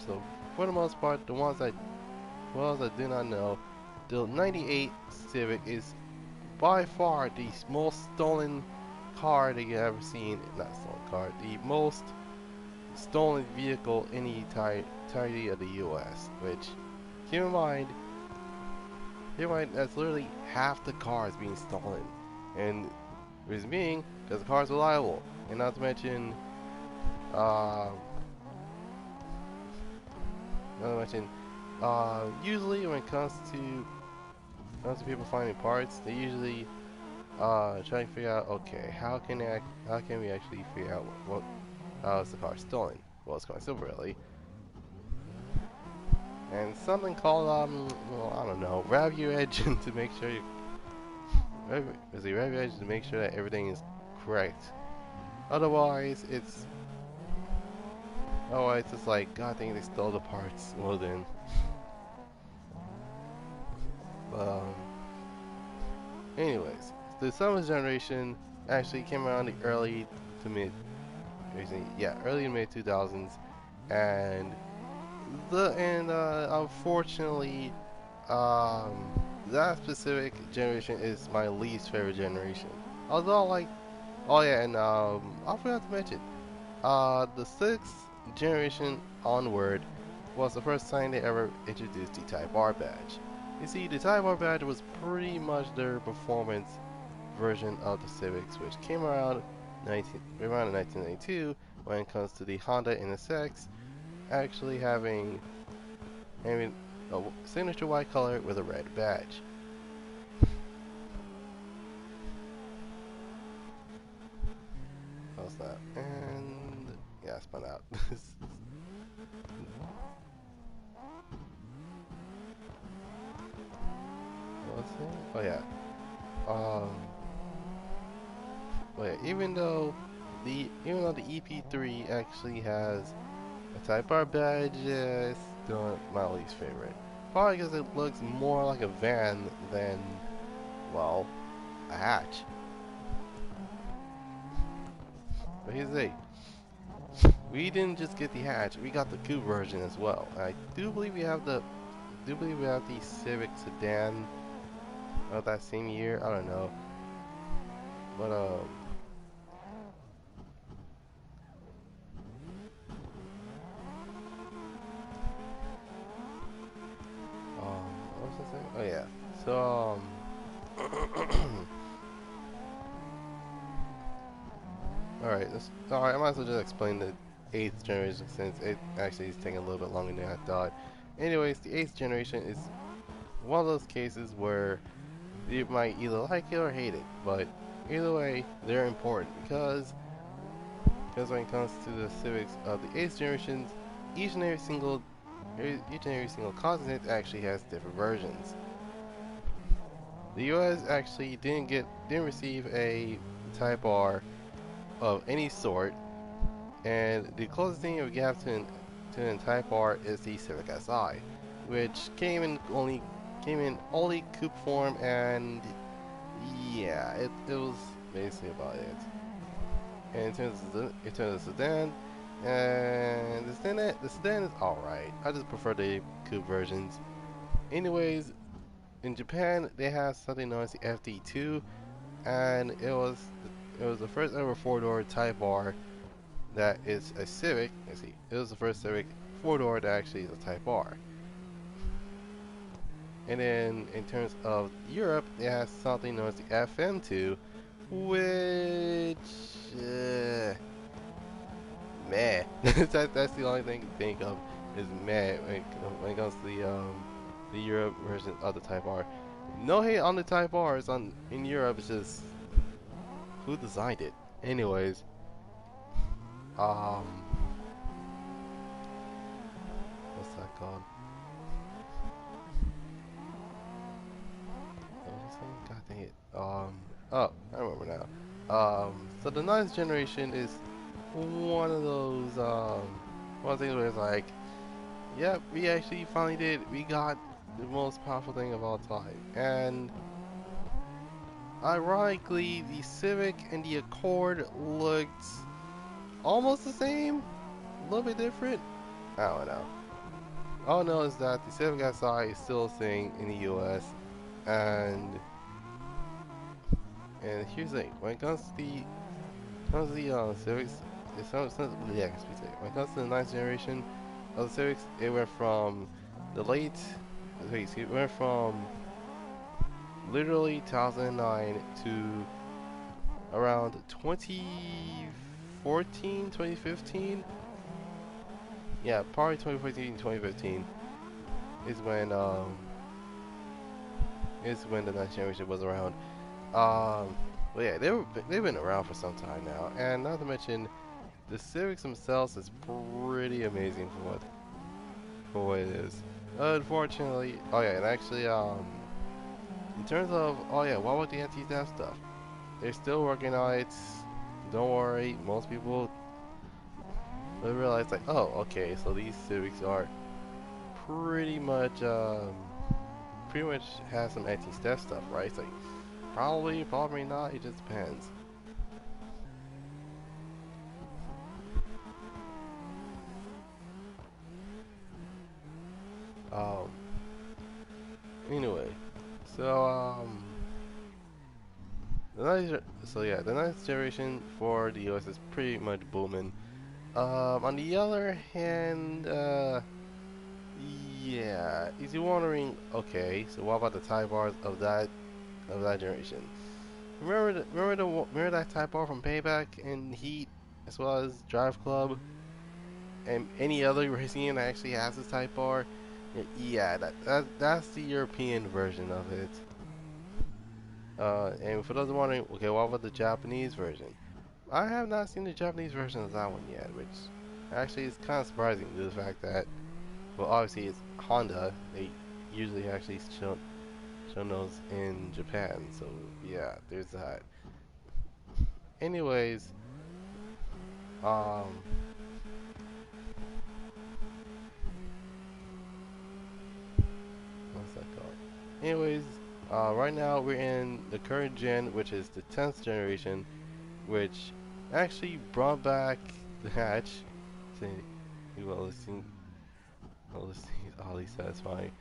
so for the most part, the ones I do not know, the 98 Civic is by far the most stolen car that you've ever seen. Not stolen car, the most stolen vehicle in the entirety of the US. Which, keep in mind, that's literally half the cars being stolen. And reason being, because the car's reliable. And not to mention, uh, usually when it comes to people finding parts, they usually trying to figure out, okay, how can we actually figure out how is the car stolen? Well, it's quite simple, really. And something called well, I don't know, grab your engine to make sure grab your engine to make sure that everything is correct. Otherwise, it's like, God dang, they stole the parts. Well then, But anyways, the seventh generation actually came around the early to mid, yeah, early to mid 2000s, and unfortunately, that specific generation is my least favorite generation. Although like, oh yeah, and I forgot to mention, the sixth generation onward was the first time they ever introduced the Type R badge. You see, the Type R badge was pretty much their performance version of the Civics, which came around around 1992 when it comes to the Honda NSX actually having a signature white color with a red badge. How's that? And yeah, I spun out. What's it? Oh yeah. Um. Oh yeah. Even though the EP3 actually has a Type R badge, it's still my least favorite. Probably because it looks more like a van than, well, a hatch. But here's the thing. We didn't just get the hatch, we got the coupe version as well. I do believe we have the Civic sedan of that same year. I don't know, but what was I saying? Oh yeah. So all right. I might as well just explain the eighth generation since it actually is taking a little bit longer than I thought. Anyways, the eighth generation is one of those cases where you might either like it or hate it, but either way, they're important because when it comes to the Civics of the eighth generations, each and every single continent actually has different versions. The U.S. actually didn't receive a Type R of any sort, and the closest thing we have to a Type R is the Civic Si, which came in only coupe form, and yeah, it was basically about it. And in terms of sedan, and the sedan is alright. I just prefer the coupe versions. Anyways, in Japan they have something known as the FD2, and it was the first ever four-door Type R that is a Civic. Let's see, it was the first Civic four-door that actually is a Type R. And then in terms of Europe, it has something known as the FM2, which meh. That's the only thing to think of is meh when it comes to the Europe version of the Type R. No hate on the Type R's in Europe. It's just who designed it. Anyways, um, what's that called? What was I saying? God dang it. Oh, I remember now. So the ninth generation is one of those one of the things where it's like, yep, we actually finally did. We got the most powerful thing of all time. And ironically, the Civic and the Accord looked almost the same, a little bit different. I don't know. All I know is that the Civic Si is still a thing in the US, and here's the thing: when it comes to the Civics, yeah, when it comes to the ninth generation of the Civics, it went from the late, it went from literally 2009 to around 2014, 2015. Yeah, probably 2014, 2015 is when the ninth generation was around. But yeah, they've been around for some time now, and not to mention the Civics themselves is pretty amazing for what it is. Unfortunately, oh yeah, and actually in terms of oh yeah, what about the anti-theft stuff? They're still working on it. Don't worry, most people will realize like, oh okay, so these Civics are pretty much pretty much has some anti-step stuff, right? It's like probably, probably not. It just depends. Um. Anyway, so the next generation for the OS is pretty much booming. On the other hand, yeah, is you wondering? Okay, so what about the type bars of that generation? Remember that type bar from Payback and Heat, as well as Drive Club, and any other racing game that actually has this type bar? Yeah, that's the European version of it. And for those wondering, okay, what about the Japanese version? I have not seen the Japanese version of that one yet, which actually is kind of surprising due to the fact that, well, obviously it's Honda. They usually actually show those in Japan, so yeah, there's that. Anyways, um, what's that called? Anyways, right now we're in the current gen, which is the 10th generation, which actually brought back the hatch. Saying, well, this seems oddly satisfying.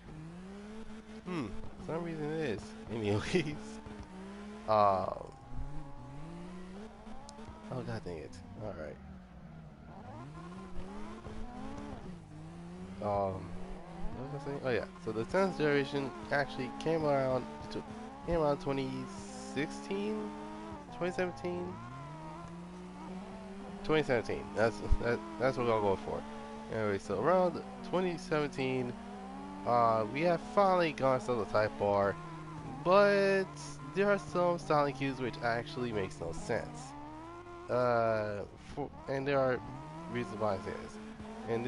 For some reason it is. Anyways, um, oh god dang it. All right. What was I saying? Oh yeah. So the 10th generation actually came around 2016, 2017, 2017. That's what I'll go for. Anyway, so around 2017, we have finally gone to the Type R, but there are some styling cues which actually makes no sense. And there are reasons why I say this. And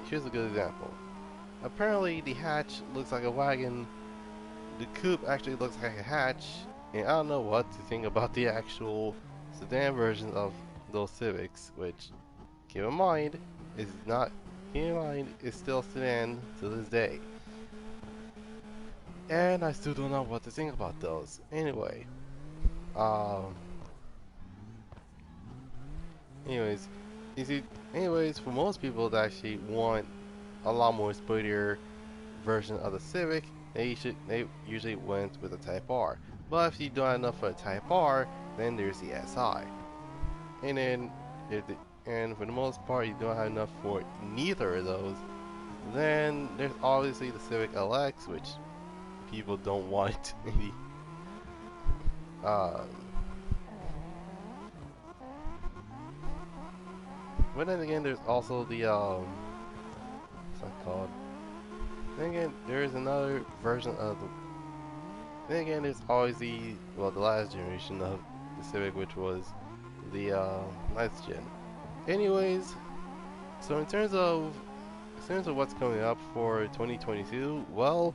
here's a good example. Apparently, the hatch looks like a wagon. The coupe actually looks like a hatch, and I don't know what to think about the actual sedan version of those Civics, which, keep in mind, is not. Keep in mind, is still sedan to this day. And I still don't know what to think about those. Anyway, um, anyways, you see, anyways, for most people that actually want a lot more sportier version of the Civic, they usually went with the Type R. But if you don't have enough for a Type R, then there's the SI. And then and for the most part you don't have enough for neither of those, then there's obviously the Civic LX, which people don't want. um, but then again, there's also the what's that called? Then again, there's another version of the. Then again, there's always the last generation of the Civic, which was the ninth gen. Anyways, so in terms of what's coming up for 2022, well,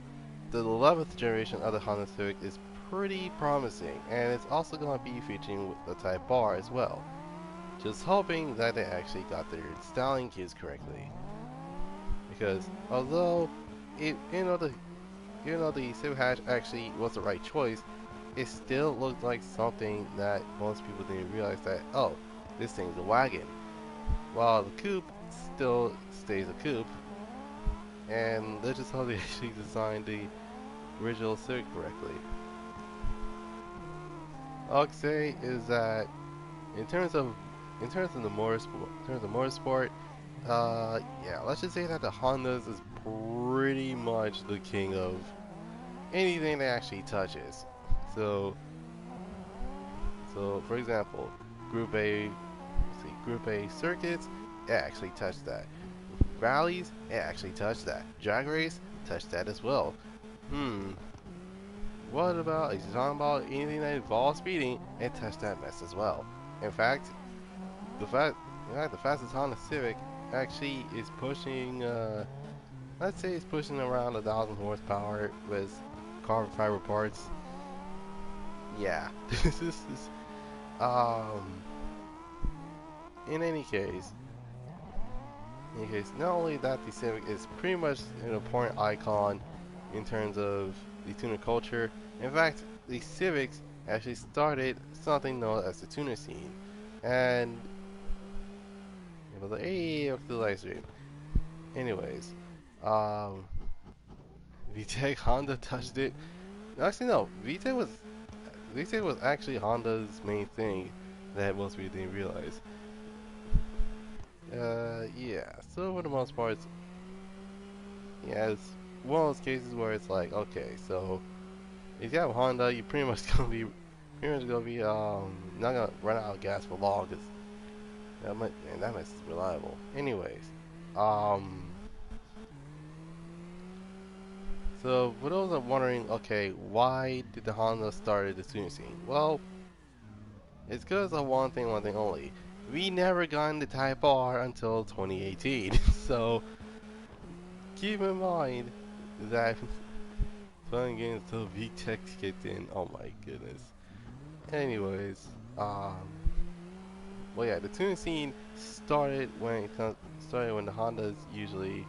the 11th generation of the Honda Civic is pretty promising, and it's also going to be featuring the Type R as well. Just hoping that they actually got their styling cues correctly, because although it, the Civic hatch actually was the right choice, it still looked like something that most people didn't realize that, oh, this thing's a wagon. While the coupe still stays a coupe, and let's just hope they actually designed the original Civic correctly. All I can say is that in terms of motorsport, yeah, let's just say that the Hondas is pretty much the king of anything that actually touches. So, for example, Group A circuits, it actually touched that. Rallies, it actually touched that. Drag race, touched that as well. What about, if you're talking about anything that involves speeding, it touched that mess as well. In fact, the fastest Honda Civic actually is pushing, let's say it's pushing around 1,000 horsepower with carbon fiber parts. Yeah, this is, in any case, not only that the Civic is pretty much an important icon in terms of the tuner culture. In fact, the Civics actually started something known as the tuner scene. And it was like, hey, up to the live stream. Anyways, um, VTEC Honda touched it. Actually, no, VTEC was actually Honda's main thing that most people didn't realize. Yeah. So for the most part, yeah, it's one of those cases where it's like, okay, so if you have a Honda, you pretty much gonna be not gonna run out of gas for long, cause that much is reliable. Anyways, um, so for those that are wondering, okay, why did the Honda start the tuning scene? Well, it's because of one thing only. We never got into Type R until 2018, so keep in mind that playing games until VTech kicked in. Oh my goodness. Anyways, well yeah, the tuning scene started when the Hondas usually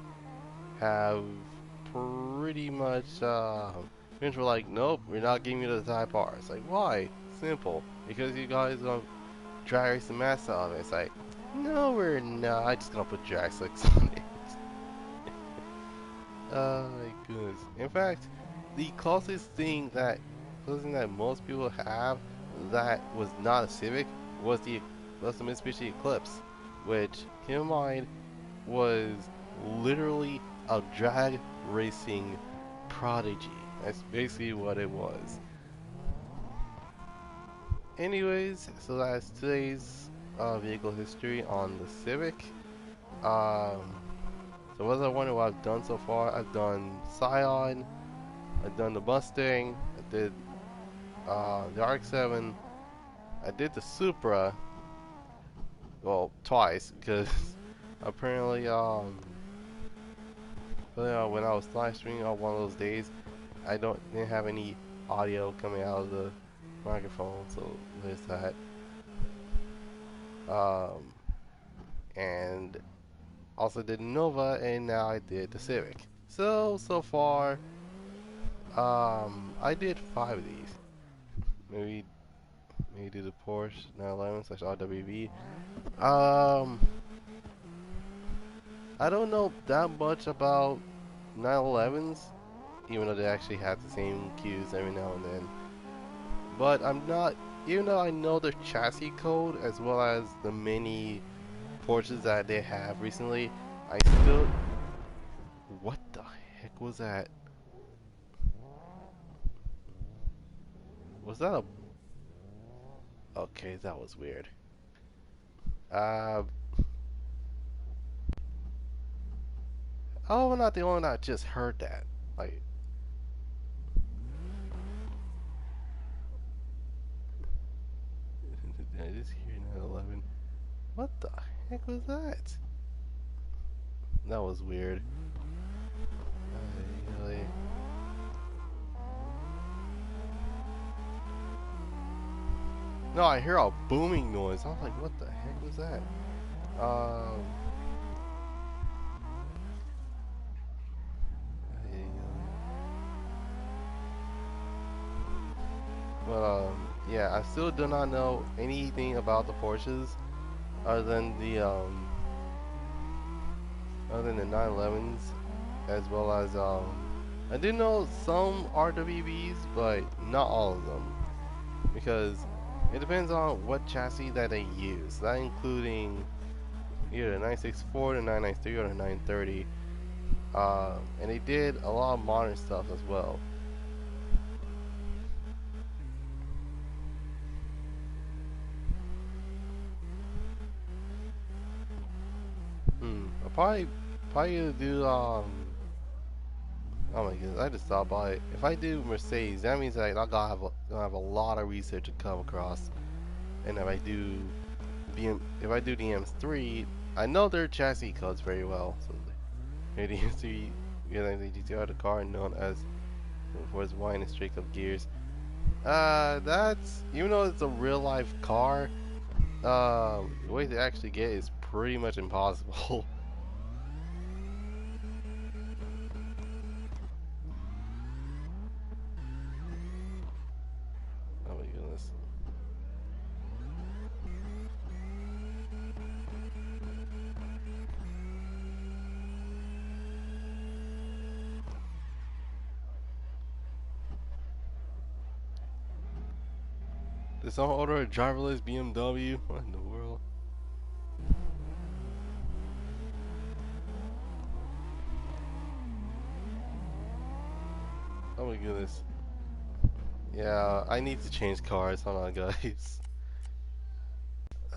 have pretty much friends were like, nope, we're not giving you the Type R. It's like, why? Simple, because you guys gonna drag race the mess out of it. It's like, no, we're not. I just gonna put drag slicks on it. Oh my goodness. In fact, the closest thing that most people have that was not a Civic was the Mitsubishi Eclipse, which, keep in mind, was literally a drag racing prodigy. That's basically what it was. Anyways, so that's today's vehicle history on the Civic. Um, so was I wondering what I've done so far? I've done Scion, I've done the Mustang, I did the RX-7, I did the Supra, well, twice, because apparently, when I was live streaming on one of those days, didn't have any audio coming out of the microphone, so there's that. Um, and also did Nova, and now I did the Civic. So far, I did 5 of these. Maybe do the Porsche 911 slash RWV. I don't know that much about 911s, even though they actually have the same cues every now and then. But I'm not, even though I know their chassis code as well as the many Porsches that they have recently, I still. What the heck was that? Was that a. Okay, that was weird. Uh. Oh, I'm not the only one that just heard that. Like. I just hear 911. What the heck was that? That was weird. Really. No, I hear a booming noise. I was like, what the heck was that? Um. But yeah, I still do not know anything about the Porsches other than the 911s, as well as I do know some RWBs, but not all of them, because it depends on what chassis that they use. That including either the 964, the 993, or the 930. And they did a lot of modern stuff as well. I'll probably do oh my goodness, I just thought about it. If I do Mercedes, that means that I gonna have a lot of research to come across. And if I do the M3, I know their chassis codes very well. So the M3, the GTR, the car known as for its wide and streak of gears. That's, even though it's a real life car, the way to actually get it is pretty much impossible. Did someone order a driverless BMW? What in the world? Oh my goodness. Yeah, I need to change cars. Hold on, guys.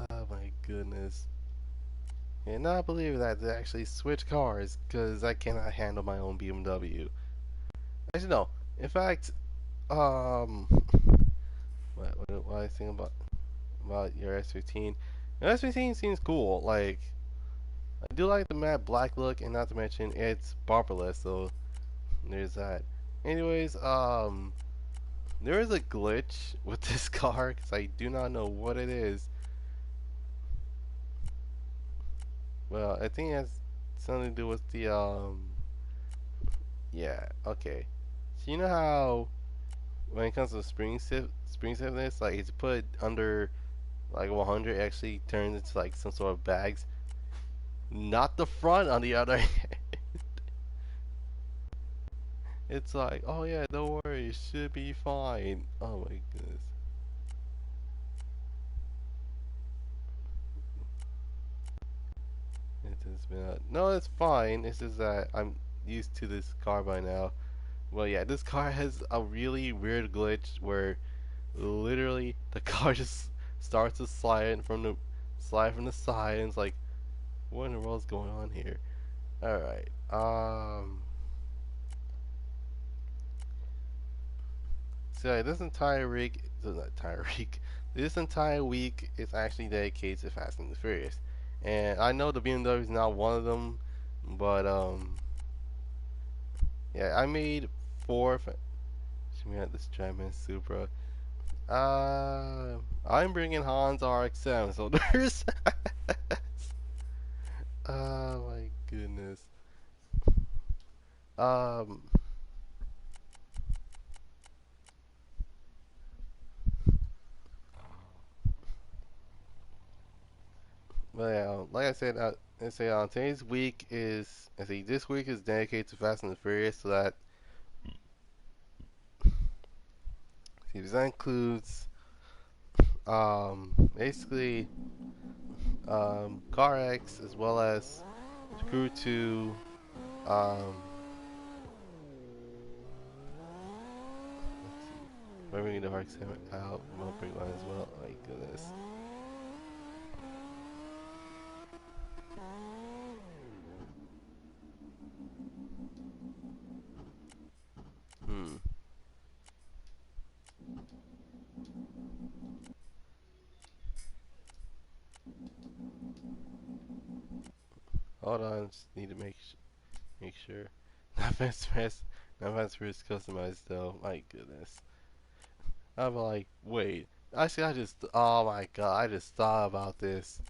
Oh my goodness. And I believe that they actually switch cars because I cannot handle my own BMW. Actually, no. In fact, um, what I think about your S15? Your S15 seems cool. Like, I do like the matte black look, and not to mention it's bumperless, so there's that. Anyways, there is a glitch with this car because I do not know what it is. Well, I think it has something to do with the yeah, okay. So you know how when it comes to spring stiffness, like it's put under like 100, actually turns into like some sort of bags. Not the front, on the other hand. It's like, oh yeah, don't worry, it should be fine. Oh my goodness. It has been no, it's fine. It's just that I'm used to this car by now. Well, yeah, this car has a really weird glitch where literally the car just starts to slide from the side, and it's like, what in the world's going on here? All right. So this entire week, not entire week, this entire week is actually dedicated to Fast and the Furious, and I know the BMW is not one of them, but yeah, I made four. Should we have this German Supra? I'm bringing Hans RX-7, so there's. Oh my goodness. Um, but yeah, like I said, today's week is, this week is dedicated to Fast and the Furious, so that, that includes, basically, Car X as well as Crew 2, um, let's see, we're bringing the RX-7 out, we'll bring one as well, oh my goodness. Hmm. Hold on, just need to make sure. Not fast press, not fast press customized though. My goodness. I'm like, wait. Actually, oh my god, I just thought about this.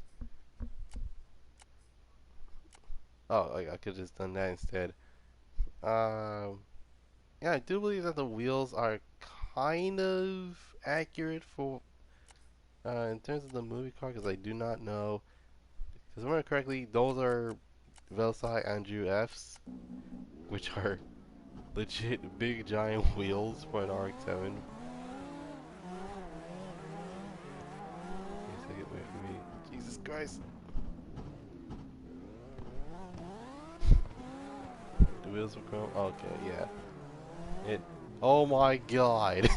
Oh, like I could just done that instead. Um, yeah, I do believe that the wheels are kind of accurate for, in terms of the movie car, because I do not know. Because if I remember correctly, those are Velci Andrew F's, which are legit big giant wheels for an RX-7. Wait for me. Jesus Christ. The wheels were chrome. Okay, yeah. It. Oh my god.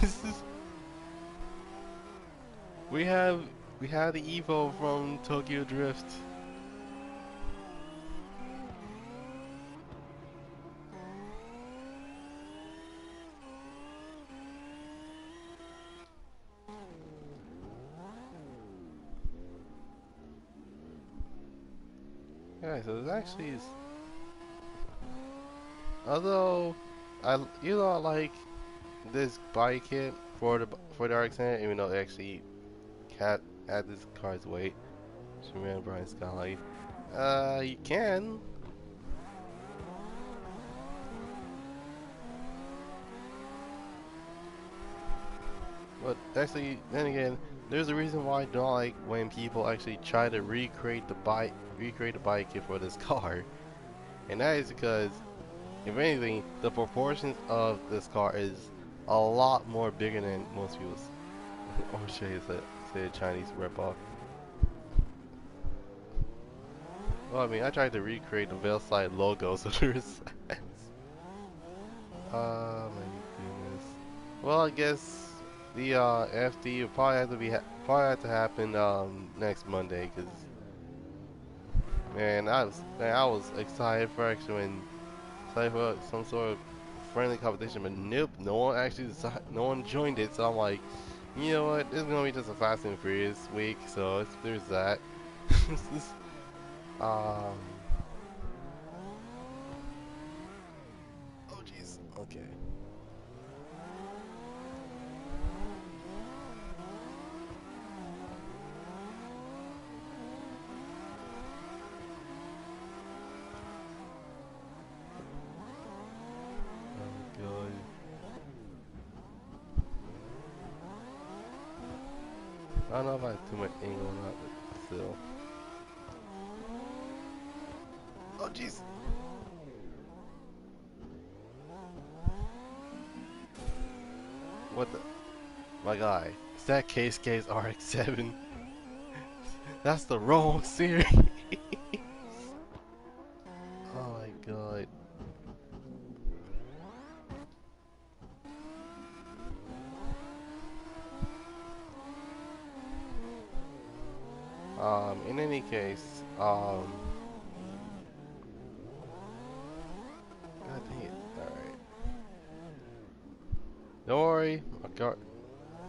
we have we have the Evo from Tokyo Drift. Yeah, so it actually is. Although I like this body kit for the RX-10, even though it actually had this car's weight. Just remember Brian Skylight. You can. But actually, then again, there's a reason why I don't like when people actually try to recreate the bike kit for this car, and that is because, if anything, the proportions of this car is a lot more bigger than most people's. Oh shit, it's a Chinese ripoff. Well, I mean, I tried to recreate the Veilside logo, so there's. Oh my goodness. Well, I guess the FD will probably have to probably have to happen next Monday, cause man I was excited for actually when excited for some sort of friendly competition, but nope, no one joined it, so I'm like, you know what, this is gonna be just a Fast and Furious week, so there's that. um. Oh jeez. Okay. Oh god. I don't know if I have too much angle or not, but still. Oh jeez. What the? My guy. Is that Case RX-7? That's the wrong series. Oh my god. In any case, god dang it. Alright. Don't worry. Don't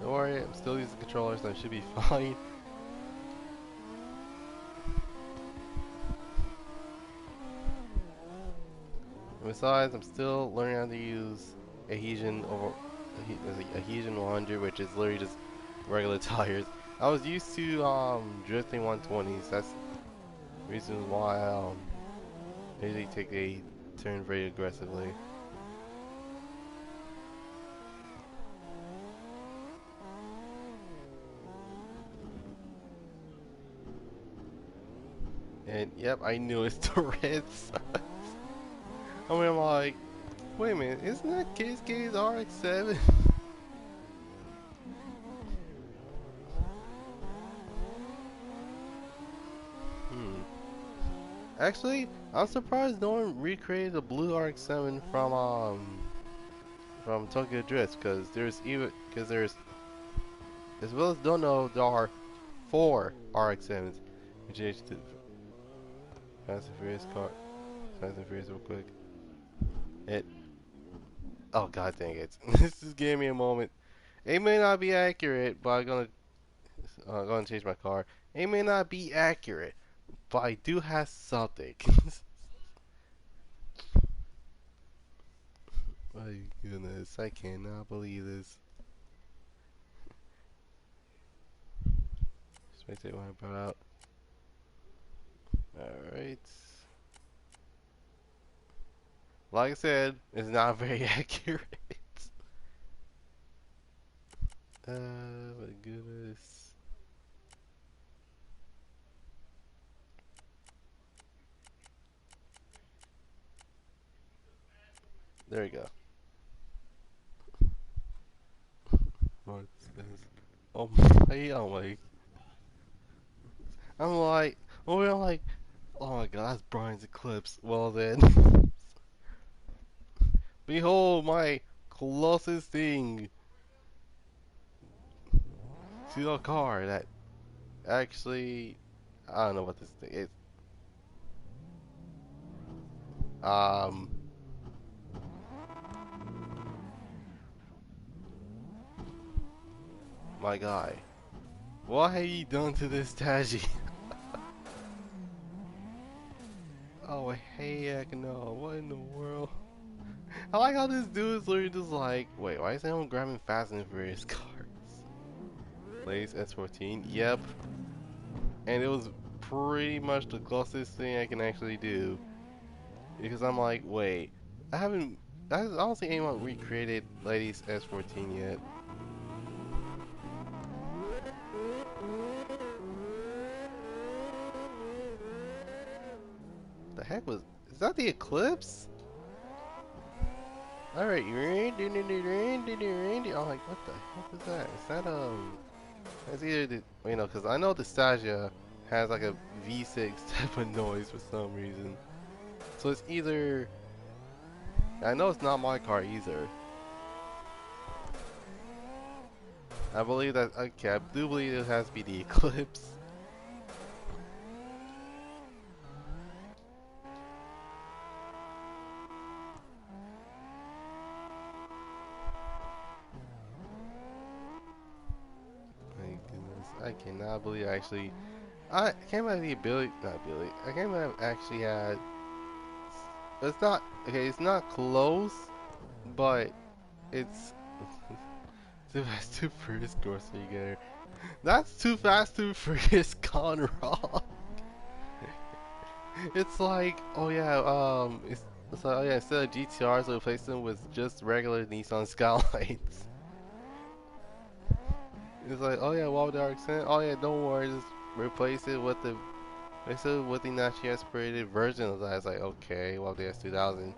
worry, I'm still using controllers, so I should be fine. Besides, I'm still learning how to use Adhesion 100, which is literally just regular tires. I was used to drifting 120s. That's the reason why I usually take a turn very aggressively. And yep, I knew it's the Reds. I mean, I'm like, wait a minute, isn't that Case RX-7? Hmm. Actually, I'm surprised no one recreated the blue RX-7 from Tokyo Drift, because there's as well as don't know there are 4 RX-7s. Which is to Fast and Furious car, Fast and Furious real quick. It. Oh god dang it! This just gave me a moment. It may not be accurate, but I'm gonna change my car. It may not be accurate, but I do have something. My goodness, I cannot believe this. Spectate when I brought out. Alright. Like I said, it's not very accurate. My goodness. There we go. What's this? Oh my, oh my. I'm like, I'm like, oh my god, that's Brian's Eclipse. Well then, behold my closest thing to a car that actually, I don't know what this thing is. Um, my guy, what have you done to this Taji? Oh heck no, what in the world? I like how this dude is literally just like, wait, why is anyone grabbing Fast and Furious cars? Lace S14, yep. And it was pretty much the closest thing I can actually do. Because I'm like, wait, I don't think anyone recreated Ladies S14 yet. The heck is that the Eclipse? Alright, I'm like, what the heck is that? Is that It's either the, you know, because I know the Stagia has like a V6 type of noise for some reason. So it's either, I know it's not my car either. I believe that, okay, I do believe it has to be the Eclipse. My goodness, I cannot believe I can't believe the ability, not ability, I can't believe I actually had, it's not, okay, it's not close, but it's, Too Fast, Too Furious grocery getter. That's Too Fast, Too Furious gone wrong. It's like, oh yeah, it's like, oh yeah, instead of GTRs, we replace them with just regular Nissan Skylights. It's like, oh yeah, why the accent? Oh yeah, don't worry, just replace it with the naturally aspirated version of that. It's like, okay, well the S2000.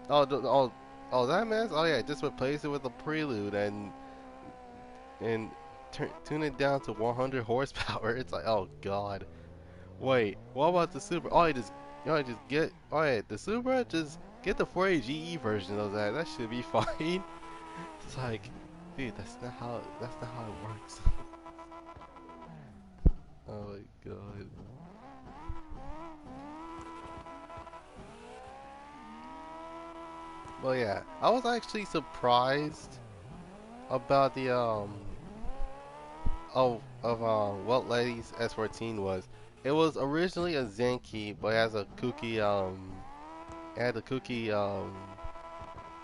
Oh, oh, that mess? Oh yeah, just replace it with a Prelude and tune it down to 100 horsepower. It's like, oh god. Wait, what about the Supra? Oh, just get, oh yeah, the Supra, just get the 4A GE version of that. That should be fine. It's like, dude, that's not how it works. Oh my god. Well, yeah, I was actually surprised about the what Lady's S14 was. It was originally a Zenki, but it has a kooky it had a kooky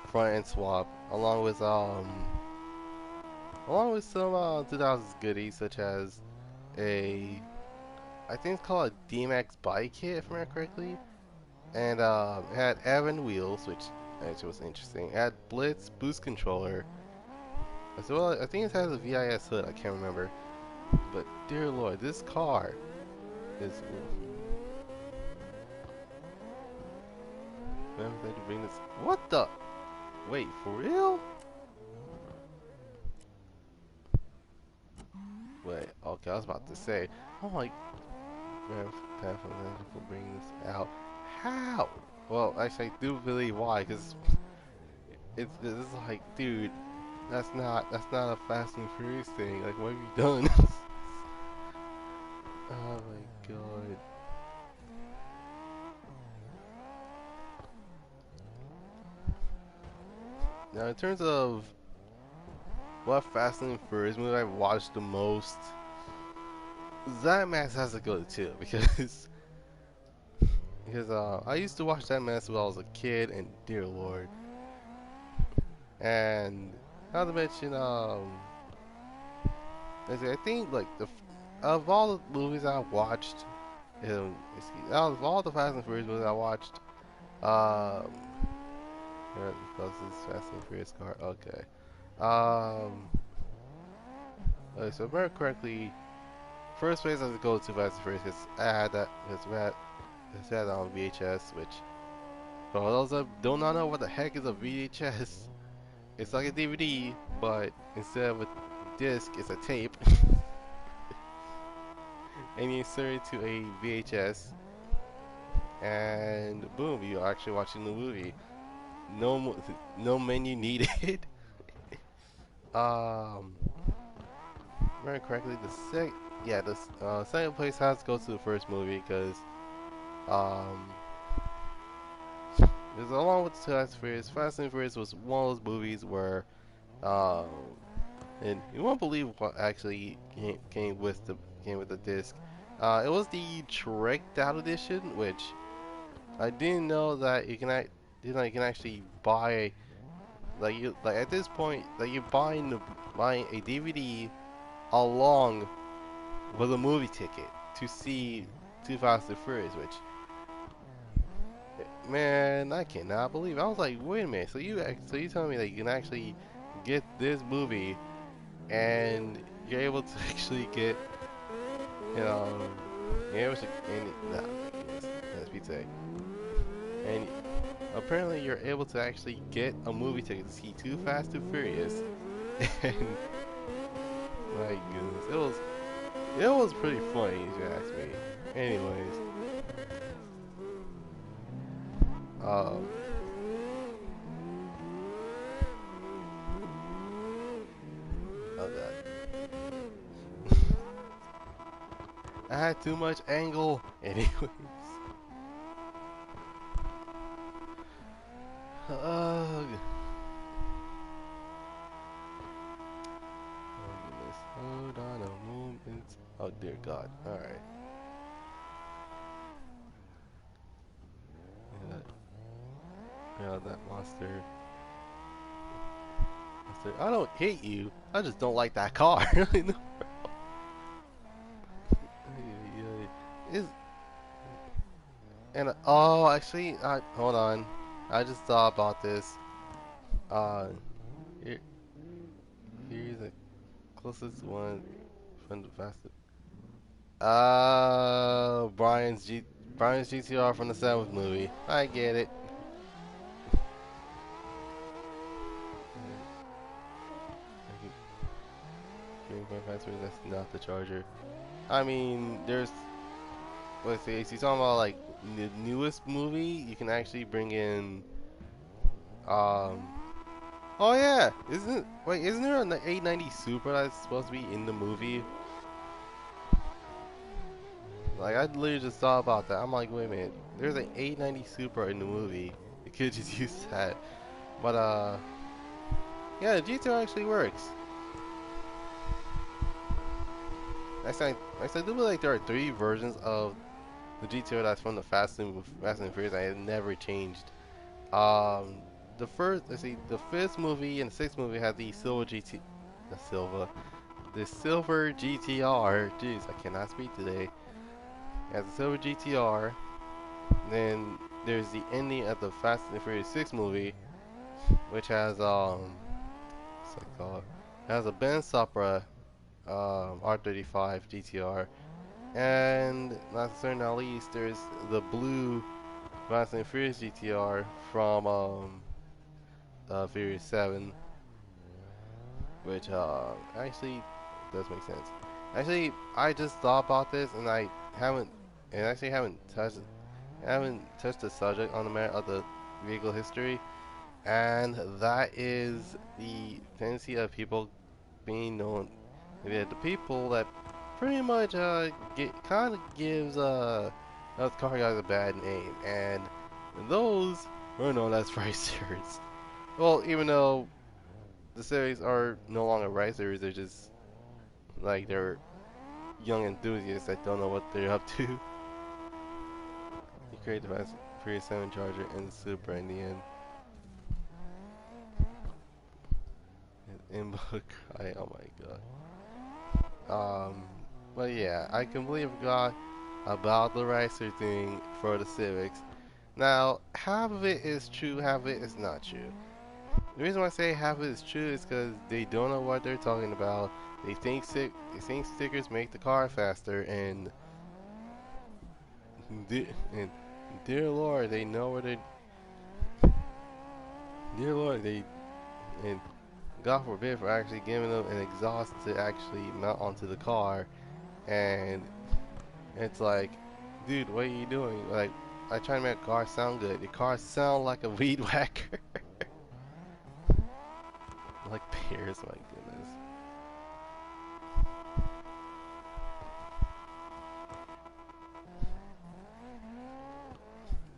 front end swap along with some 2000s goodies such as a I think it's called a DMX bike kit if I remember correctly, and it had Evan wheels, which actually was interesting. It had Blitz boost controller as well. I think it has a VIS hood. I can't remember, but dear lord, this car is. Remember that you bring this? What the? Wait, for real? Wait, okay, I was about to say. I'm like, man, for bringing this out. How? Well, actually, I do believe why, because it's like, dude, that's not a Fast and Furious thing. Like, what have you done? Oh my god. Now, in terms of what Fast and Furious movie I've watched the most, that Max has to go too because I used to watch that mess when I was a kid, and dear lord, and not to mention I think like of all the movies I watched, out of all the Fast and Furious movies I watched, um, because this Fast and Furious car, okay, okay, so if I remember correctly, first place I have to go to Fast and Furious because I had that because we had on VHS, which for those that do not know what the heck is a VHS, it's like a DVD, but instead of a disc, it's a tape, and you insert it to a VHS, and boom, you're actually watching the movie. No menu needed. um, remember correctly, the second place has to go to the first movie because um, because along with Fast and Furious was one of those movies where um, and you won't believe what actually came with the disc. It was the tricked out edition, which I didn't know that you know, you can actually buy like at this point like you're buying a DVD along with a movie ticket to see Too Fast and Furious, which man I cannot believe. I was like, wait a minute, so you telling me that you can actually get this movie and you're able to actually get you know you're able to nah, let's be safe. And apparently you're able to actually get a movie ticket to see Too Fast, Too Furious. And My goodness, it was pretty funny if you ask me. Anyways, um, oh god, I had too much angle. Anyways, ugh. Oh goodness, hold on a moment. Oh dear God. All right. Yeah, yeah, that monster. I don't hate you. I just don't like that car. No. Is and oh, actually, hold on. I just thought about this. Uh, here, here's the closest one from the fastest. Brian's GTR from the seventh movie. I get it. That's not the Charger. I mean, there's let's see, if you're talking about like the newest movie, you can actually bring in um oh yeah, isn't there an 890 Supra that's supposed to be in the movie? Like I literally just thought about that. I'm like, wait a minute, there's an 890 Supra in the movie. You could just use that. But yeah, the GTR actually works. I do believe like there are three versions of the GTR that's from the Fast and Furious. I have never changed. Um, the fifth movie and the sixth movie had the silver GTR. Jeez, I cannot speak today. It has the silver GTR. Then there's the ending of the Fast and Furious 6 movie, which has what's that called? It has a Benz Supra R35 GTR, and last but not least, there's the blue Fast and Furious GTR from Furious 7, which actually does make sense. Actually, I just thought about this, and haven't, and actually haven't touched the subject on the matter of the vehicle history, and that is the tendency of people being known, the people that pretty much get kind of gives those car guys a bad name, and those were known as racers. Well, even though the series are no longer racers, they're just like they're young enthusiasts that don't know what they're up to. You create the Fast Furious 7 Charger and the Supra in the end. In book, oh my god. But yeah, I completely forgot about the racer thing for the Civics. Now, half of it is true, half of it is not true. The reason why I say half of it is true is because they don't know what they're talking about. They think stickers make the car faster, and and dear Lord, they know where they. Dear Lord, they and God forbid for actually giving them an exhaust to actually mount onto the car, and it's like, dude, what are you doing? Like, I try to make a car sound good. Your car sound like a weed whacker. Like pears, my goodness.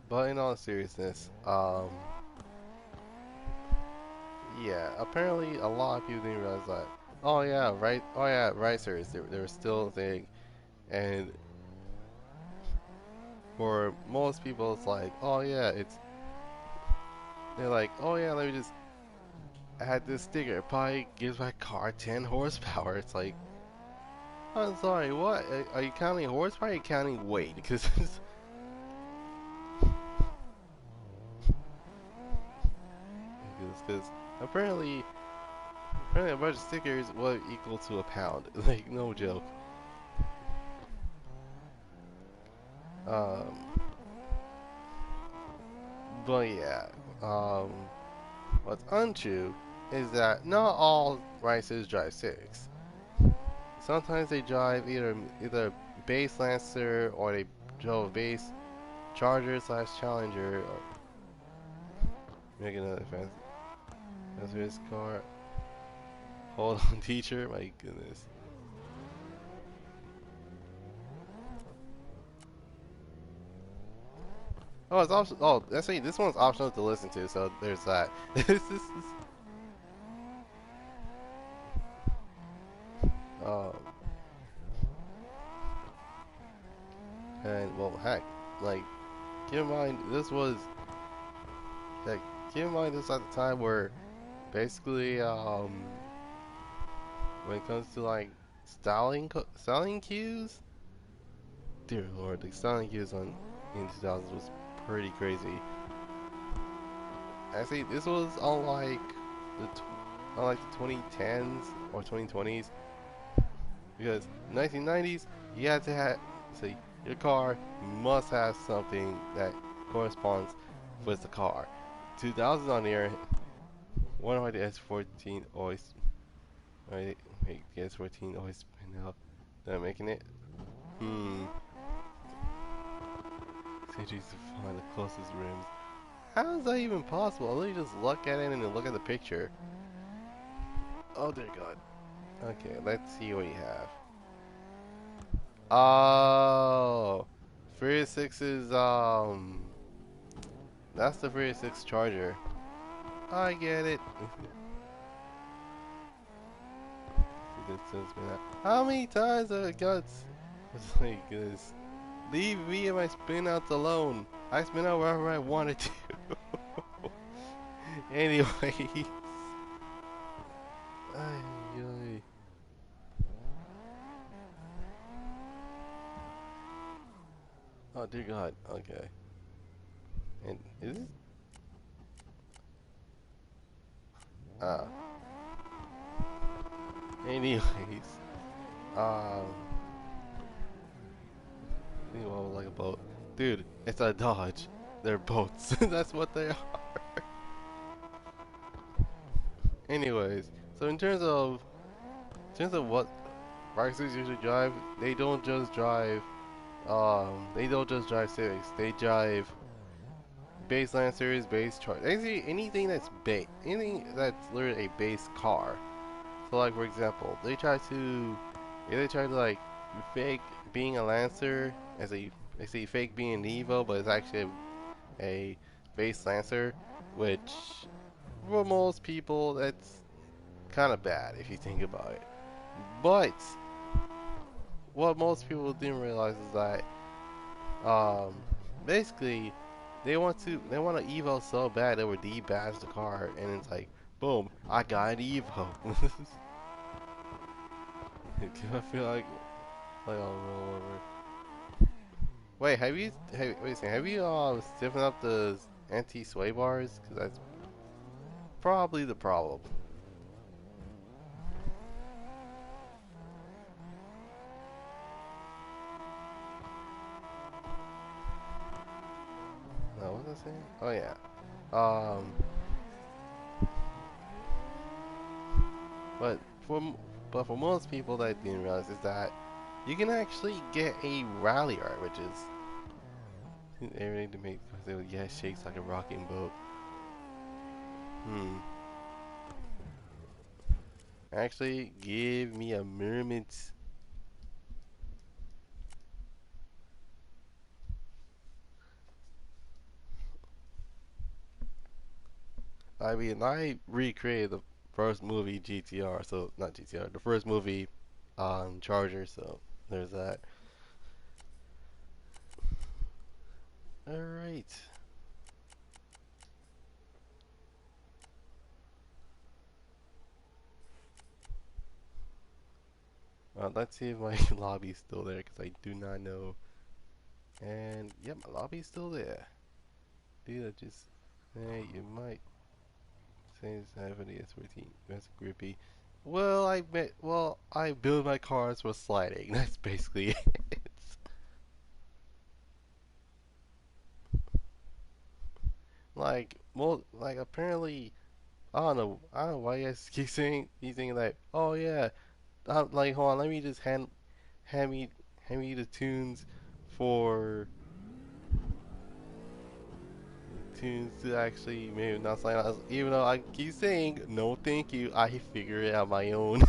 But in all seriousness, yeah, apparently a lot of people didn't realize that. Oh yeah, right. Oh yeah, racers. They were still a thing, and for most people, it's like, oh yeah, they're like, oh yeah, let me just add this sticker. It probably gives my car 10 horsepower. It's like, I'm sorry, what? Are you counting horsepower? Or are you counting weight? Because apparently, apparently a bunch of stickers was equal to a pound. Like, no joke. Um, but yeah, um, what's untrue is that not all racers drive Civics. sometimes they drive either base Lancer or they drove base Charger slash Challenger or make another fancy race car. Hold on, teacher. My goodness. Oh, it's optional. Oh, actually, this one's optional to listen to, so there's that. Um, and well, heck, like, keep in mind this was like, keep in mind this at the time where basically, when it comes to like styling cues, dear lord, the styling cues on in 2000s was pretty crazy. Actually, this was unlike the 2010s or 2020s because 1990s you had to have see your car must have something that corresponds with the car. 2000s on here, one of the S14 always right, wait, the S14 always spin out. Not making it. Hmm. Centuries to find the closest rims. How is that even possible? I literally just look at it and then look at the picture. Oh dear God. Okay, let's see what you have. Oh, Furious 6 is that's the Furious 6 Charger. I get it. How many times have I got? It's like this. Leave me and my spin outs alone. I spin out wherever I wanted to. Anyway. Ay, ay. Oh dear God. Okay. And is it? Ah. Anyways. Um. Well, like a boat. Dude, it's a Dodge. They're boats. That's what they are. Anyways, so in terms of what Rockstars usually drive, they don't just drive Civics. They drive base Lancers, base Char. Basically anything that's literally a base car. So like for example, they try to like fake being a Lancer as a they say fake being an Evo, but it's actually a base Lancer, which for most people that's kind of bad if you think about it. But what most people didn't realize is that um, basically they want to Evo so bad they would debadge the car, and it's like boom, I got an Evo. I feel like I'll roll over. Wait, wait a second, have you stiffened up the anti-sway bars? Because that's probably the problem. No, what was I saying? Oh yeah. Um, but for for most people that didn't realize is that you can actually get a rally art, which is everything to make because it shakes like a rocking boat. Hmm. Actually, give me a moment. I mean, I recreated the first movie GTR, so not GTR, the first movie Charger, so there's that. Alright. Let's see if my lobby's still there, because I do not know. And, yep, my lobby's still there. Dude, I just, hey, you might say it's happening, it's 14, that's grippy. Well, I build my cars for sliding, that's basically it. Like, apparently, I don't know why you guys keep saying, he's saying that, oh yeah, like, hold on, let me just hand me hand me the tunes for tunes to actually maybe not sign out. Even though I keep saying no, thank you, I figure it out my own.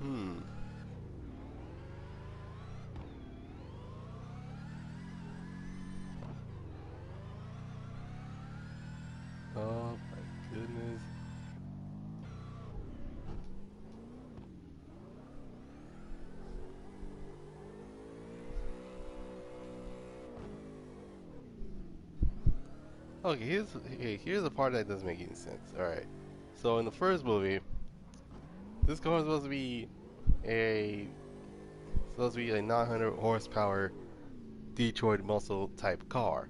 Hmm. Oh my goodness. Okay, here's the part that doesn't make any sense. All right. So in the first movie, this car was a supposed to be a 900 horsepower Detroit muscle type car.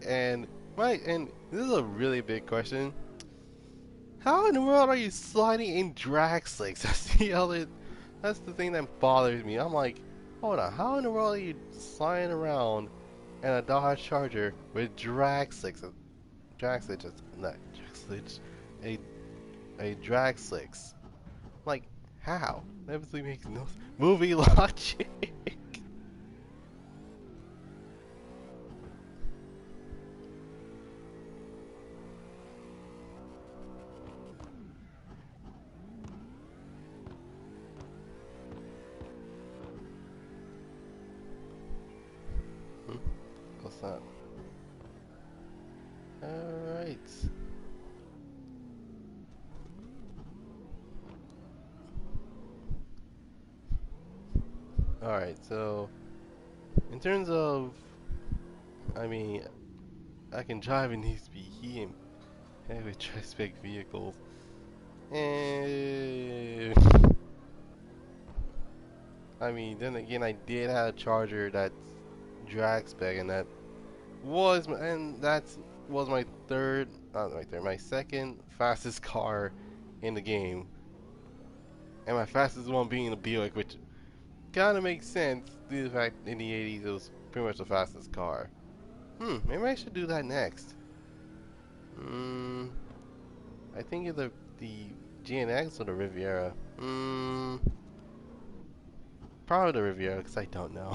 And and this is a really big question. How in the world are you sliding in drag slicks? That's the thing that bothers me. I'm like, hold on, how in the world are you sliding around in a Dodge Charger with drag slicks, not drag slicks, a drag slicks? Like, how? That absolutely makes no movie logic. Hmm, what's that? Alright. Alright, so in terms of, I mean, I can drive in these heat and heavy tri-spec vehicles. And I mean, then again, I did have a Charger that's drag spec, and that was my third, not my third, my second fastest car in the game, and my fastest one being a Buick, which kind of makes sense due to the fact in the 80s it was pretty much the fastest car. Maybe I should do that next. Hmm, I think either the GNX or the Riviera. Probably the Riviera, because I don't know.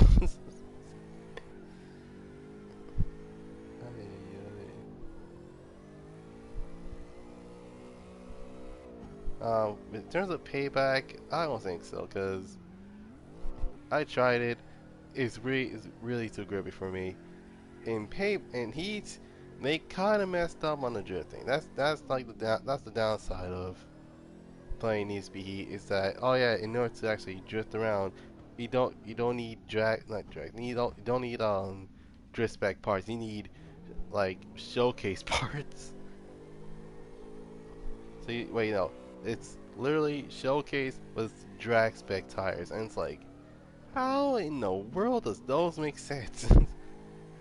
In terms of payback, I don't think so, because I tried it. It's really too grippy for me. In Heat, they kind of messed up on the drifting. That's like that's the downside of playing Need to Be Heat is that, oh yeah, in order to actually drift around, you don't need drag not drag you don't need drift spec parts. You need like showcase parts. So wait, no, it's literally showcase with drag spec tires, and it's like, how in the world does those make sense? In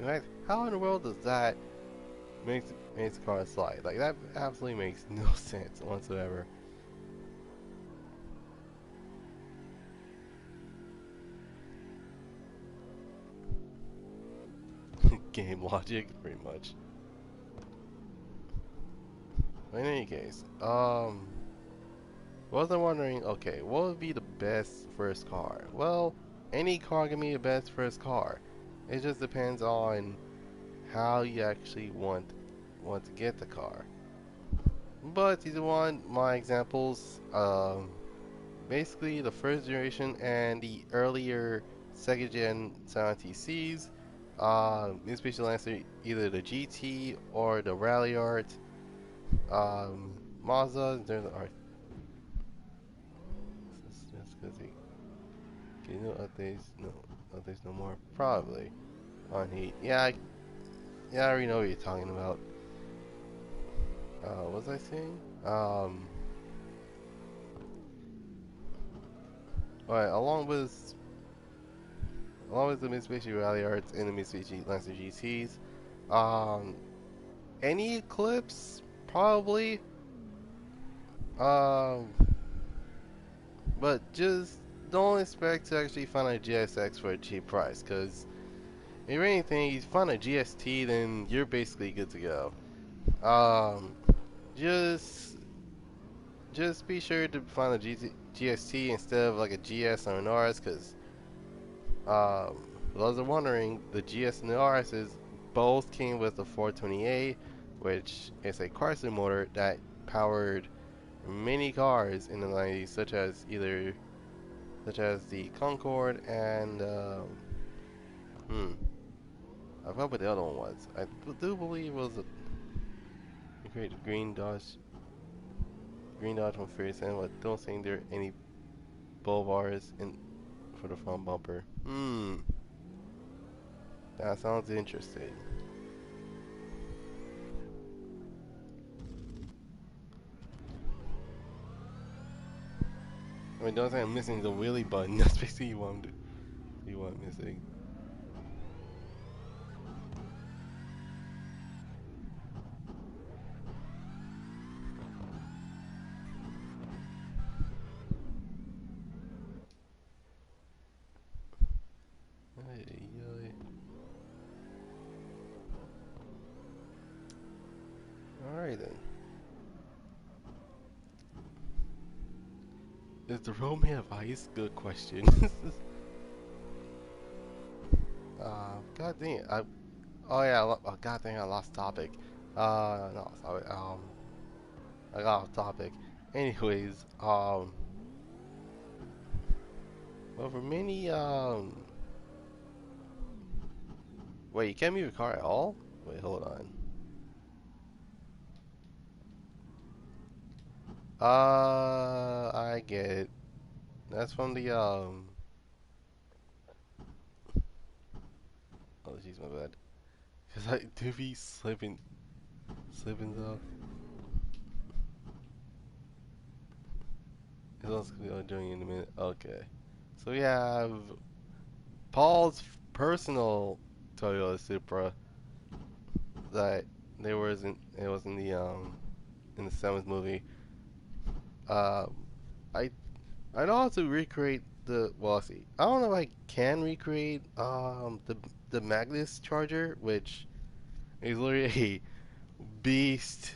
fact, how in the world does that makes the car slide? Like that absolutely makes no sense whatsoever. Game logic, pretty much. But in any case, was I wondering, okay, what would be the best first car? Well, any car can be the best first car. It just depends on how you actually want to get the car. But either one, my examples, basically the first generation and the earlier second gen 70Cs, Mitsubishi Lancer, either the GT or the Rally Art, Mazda, there's are just because okay, no updates no more, probably on Heat. Yeah, I already know what you're talking about. What was I saying? Alright, along with the Mitsubishi Rally Arts and the Mitsubishi Lancer GTs, um, any Eclipse, probably. Um, but just don't expect to actually find a GSX for a cheap price, cause if anything, you find a GST, then you're basically good to go. Um, just just be sure to find a GST instead of like a GS or an RS, cause for those are wondering, the GS and the RSs both came with the 420A, which is a Carson motor that powered many cars in the 90s, such as the Concorde and hmm, I forgot what the other one was. I do believe it was a created Green Dodge 137, but don't think there are any bull bars in for the front bumper. That sounds interesting. I mean, don't say I'm missing the wheelie button. That's basically what I'm missing. Ay, ay. Alright then. Is the road made of ice? Good question. God dang it. Oh yeah, god dang it, I lost topic. No, sorry. I got off topic. Anyways, well for many, wait, you can't move your car at all? Wait, hold on. I get it. That's from the, oh jeez, my bad. Cause I do be slipping though. It's also doing in a minute. Okay. So we have Paul's personal Toyota Supra that it was in the seventh movie. Uh, I I'd also recreate the well see I don't know if I can recreate the Magnus Charger, which is literally a beast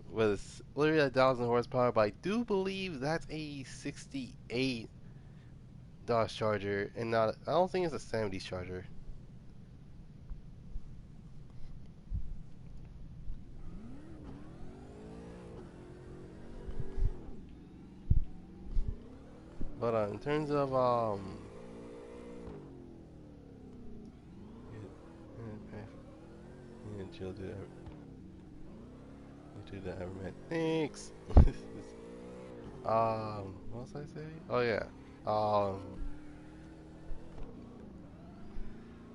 with literally 1,000 horsepower, but I do believe that's a 68 Dodge Charger and not I don't think it's a 70s Charger. But in terms of yeah, chill, do that, man. Thanks. What was I say? Oh yeah. Um,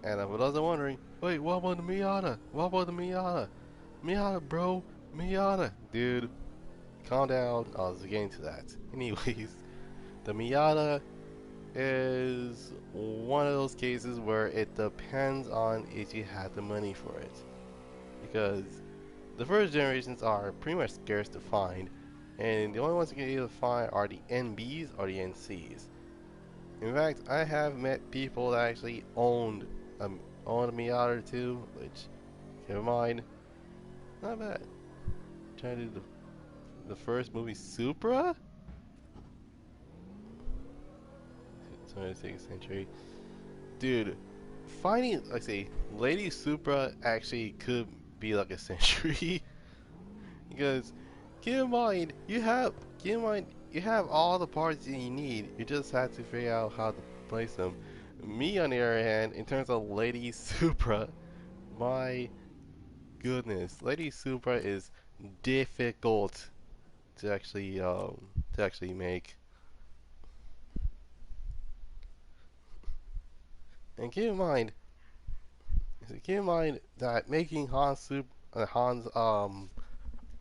and for those that are wondering, wait, what about the Miata? What about the Miata? Miata, bro, Miata, dude. Calm down. I was getting to that. Anyways, the Miata is one of those cases where it depends on if you have the money for it, because the first generations are pretty much scarce to find, and the only ones you can either find are the NBs or the NCs. In fact, I have met people that actually owned a Miata or two, which, keep in mind, not bad. Trying to do the first movie Supra, 26th century, dude. Finding, like, say, Lady Supra actually could be like a century. Because keep in mind you have all the parts that you need. You just have to figure out how to place them. Me on the other hand, in terms of Lady Supra, my goodness, Lady Supra is difficult to actually make. And keep in mind that making Han's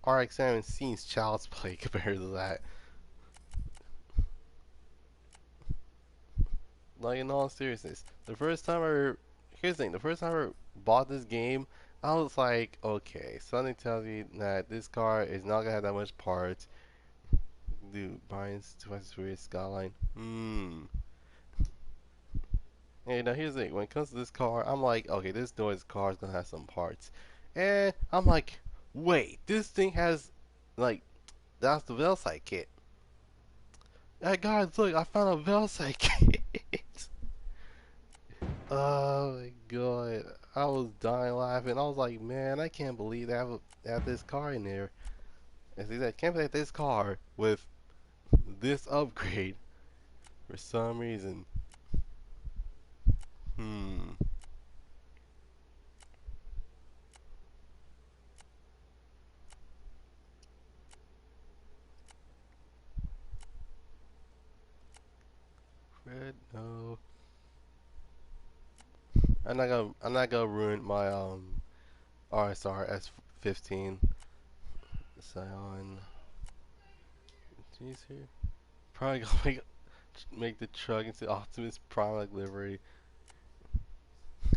RX-7 seems child's play compared to that. Like in all seriousness, here's the thing, the first time I ever bought this game, I was like, okay, something tells me that this car is not gonna have that much parts. Dude, Brian's Fast and Furious Skyline. Hey, now here's the thing. When it comes to this car, I'm like, okay, this noise car is gonna have some parts, and I'm like, wait, this thing has, like, that's the Velsite kit. Hey guys, look, I found a Velsite kit. Oh my god, I was dying laughing. I was like, man, I can't believe they have this car in there. And see that, can't believe this car with this upgrade for some reason. Hmm. Fred, no. I'm not gonna ruin my RSR S15 Scion. Jeez here. Probably gonna make the truck into Optimus Prime like livery.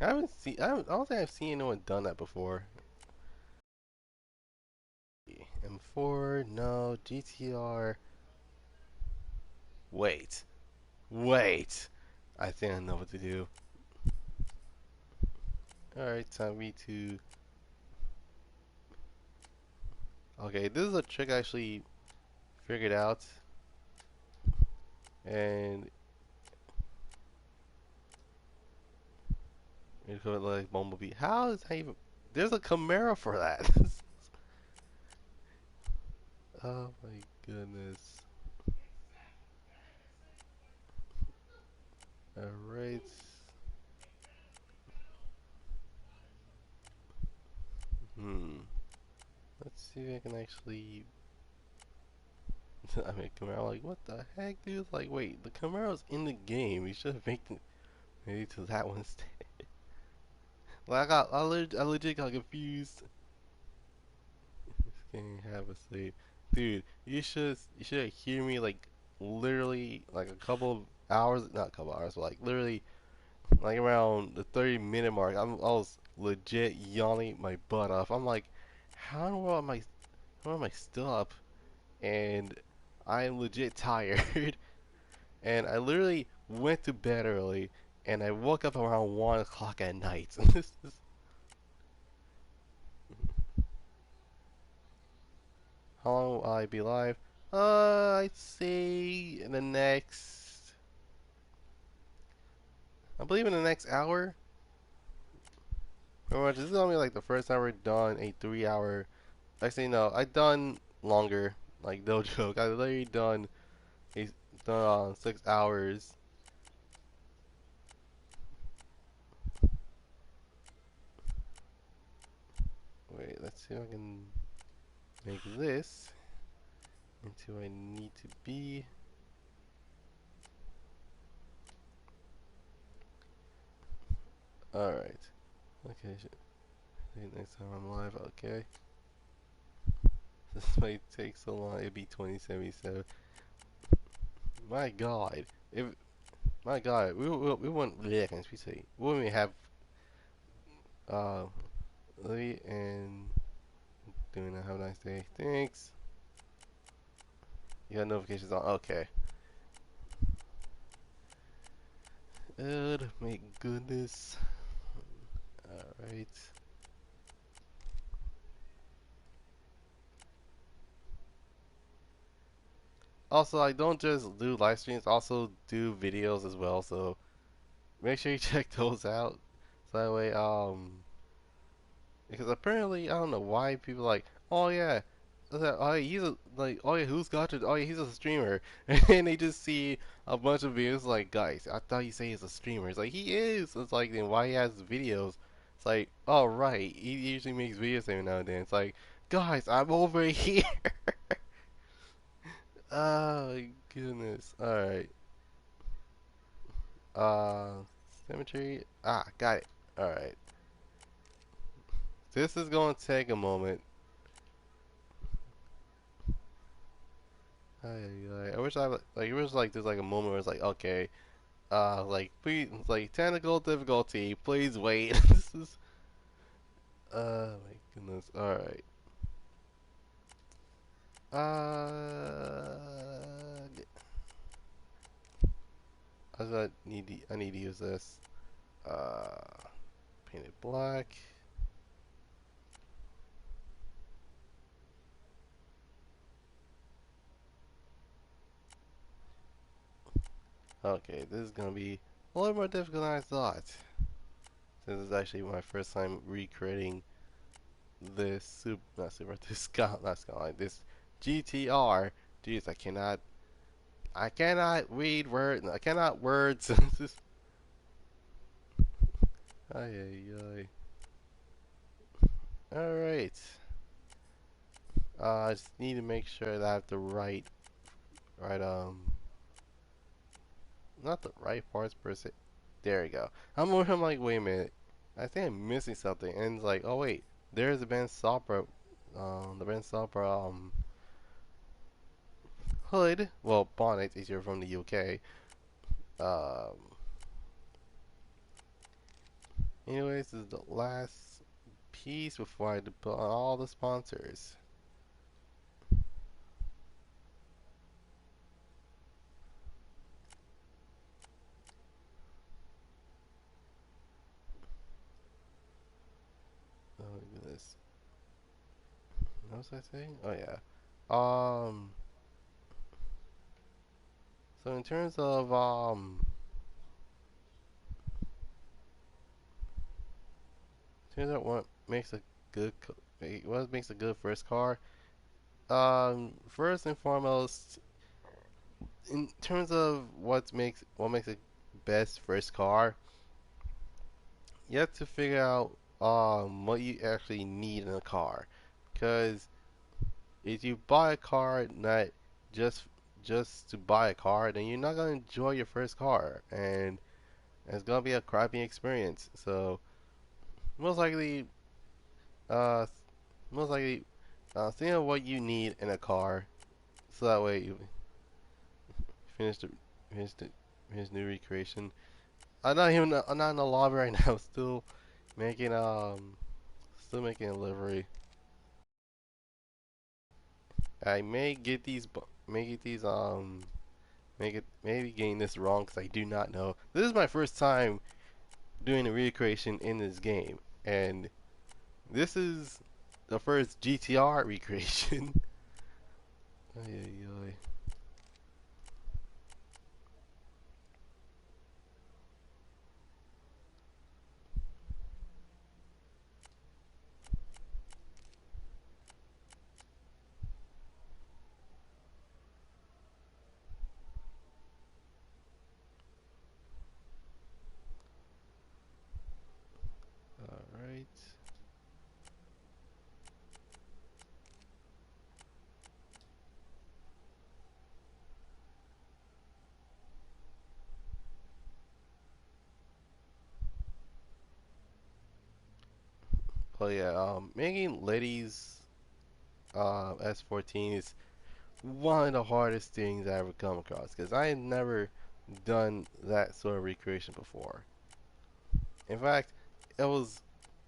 I don't think I've seen anyone done that before. M4, no, GTR. Wait, wait. I think I know what to do. Alright, time me to. Okay, this is a trick I actually figured out. And it could like Bumblebee. How is that even? There's a Camaro for that. Oh my goodness. Alright. Hmm. Let's see if I can actually. I mean, Camaro. Like, what the heck, dude? Like, wait, the Camaro's in the game. You should have made it maybe to that one instead. Like, I legit got confused. Can't have a sleep, dude. You should hear me like literally like a couple of hours, not a couple hours, but like literally like around the 30-minute mark. I was legit yawning my butt off. I'm like, how in the world how am I still up? And I am legit tired. And I literally went to bed early, and I woke up around 1 o'clock at night. This is how long will I be live? I'd say in the next, I believe in the next hour. Pretty much, this is gonna be like the first time we've done a 3 hour. Actually, no, I've done longer. Like no joke, I literally a done 6 hours. Wait, let's see if I can make this into where I need to be. All right. Okay. Next time I'm live. Okay. This might take so long. It'd be 2077. My God. If my God, we wouldn't. Yeah, can we say we wouldn't have uh Lily and doing that. Have a nice day. Thanks. You got notifications on. Okay. Oh my goodness. Alright. Also, I don't just do live streams, also do videos as well, so make sure you check those out. So that way, because apparently, I don't know why people like, oh yeah, oh yeah, he's a, like, oh yeah, who's Goddrifter? Oh yeah, he's a streamer. And they just see a bunch of videos like, guys, I thought you say he's a streamer. It's like, he is. It's like, then why he has videos? It's like, oh right, he usually makes videos every now and then. It's like, guys, I'm over here. Oh my goodness. Alright. Uh, Cemetery. Ah, got it. Alright. This is gonna take a moment. I wish it was like there's like a moment where it's like, okay, like please, like technical difficulty, please wait. This is, my goodness. All right. I need to use this. Uh, paint it black. Okay, this is gonna be a little more difficult than I thought. This is actually my first time recreating this not super, this not Skyline, this GTR. Jeez, I cannot read words, I cannot words. Ay, ay, ay. Alright. I just need to make sure that I have the right, not the right parts per se. There we go. I'm like, wait a minute. I think I'm missing something. And it's like, oh wait, there's the Ben Sopra, hood. Well, bonnet, if you're from the UK. Um, anyways, this is the last piece before I put on all the sponsors. Oh, look at this. What was I saying? Oh yeah. Um. So in terms of what makes a what makes a good first car? First and foremost, in terms of what makes a best first car, you have to figure out what you actually need in a car. Because if you buy a car not just just to buy a car, then you're not gonna enjoy your first car, and it's gonna be a crappy experience. So most likely, uh, most likely, think of what you need in a car, so that way you finish the finish the finish new recreation. I'm not in the lobby right now. Making still making a livery. I may get these may get these make it maybe getting this wrong because I do not know. This is my first time doing a recreation in this game, and this is the first GTR recreation. Ay, ay, ay. All right. Oh yeah. Making ladies S14 is one of the hardest things I ever come across because I had never done that sort of recreation before. In fact, it was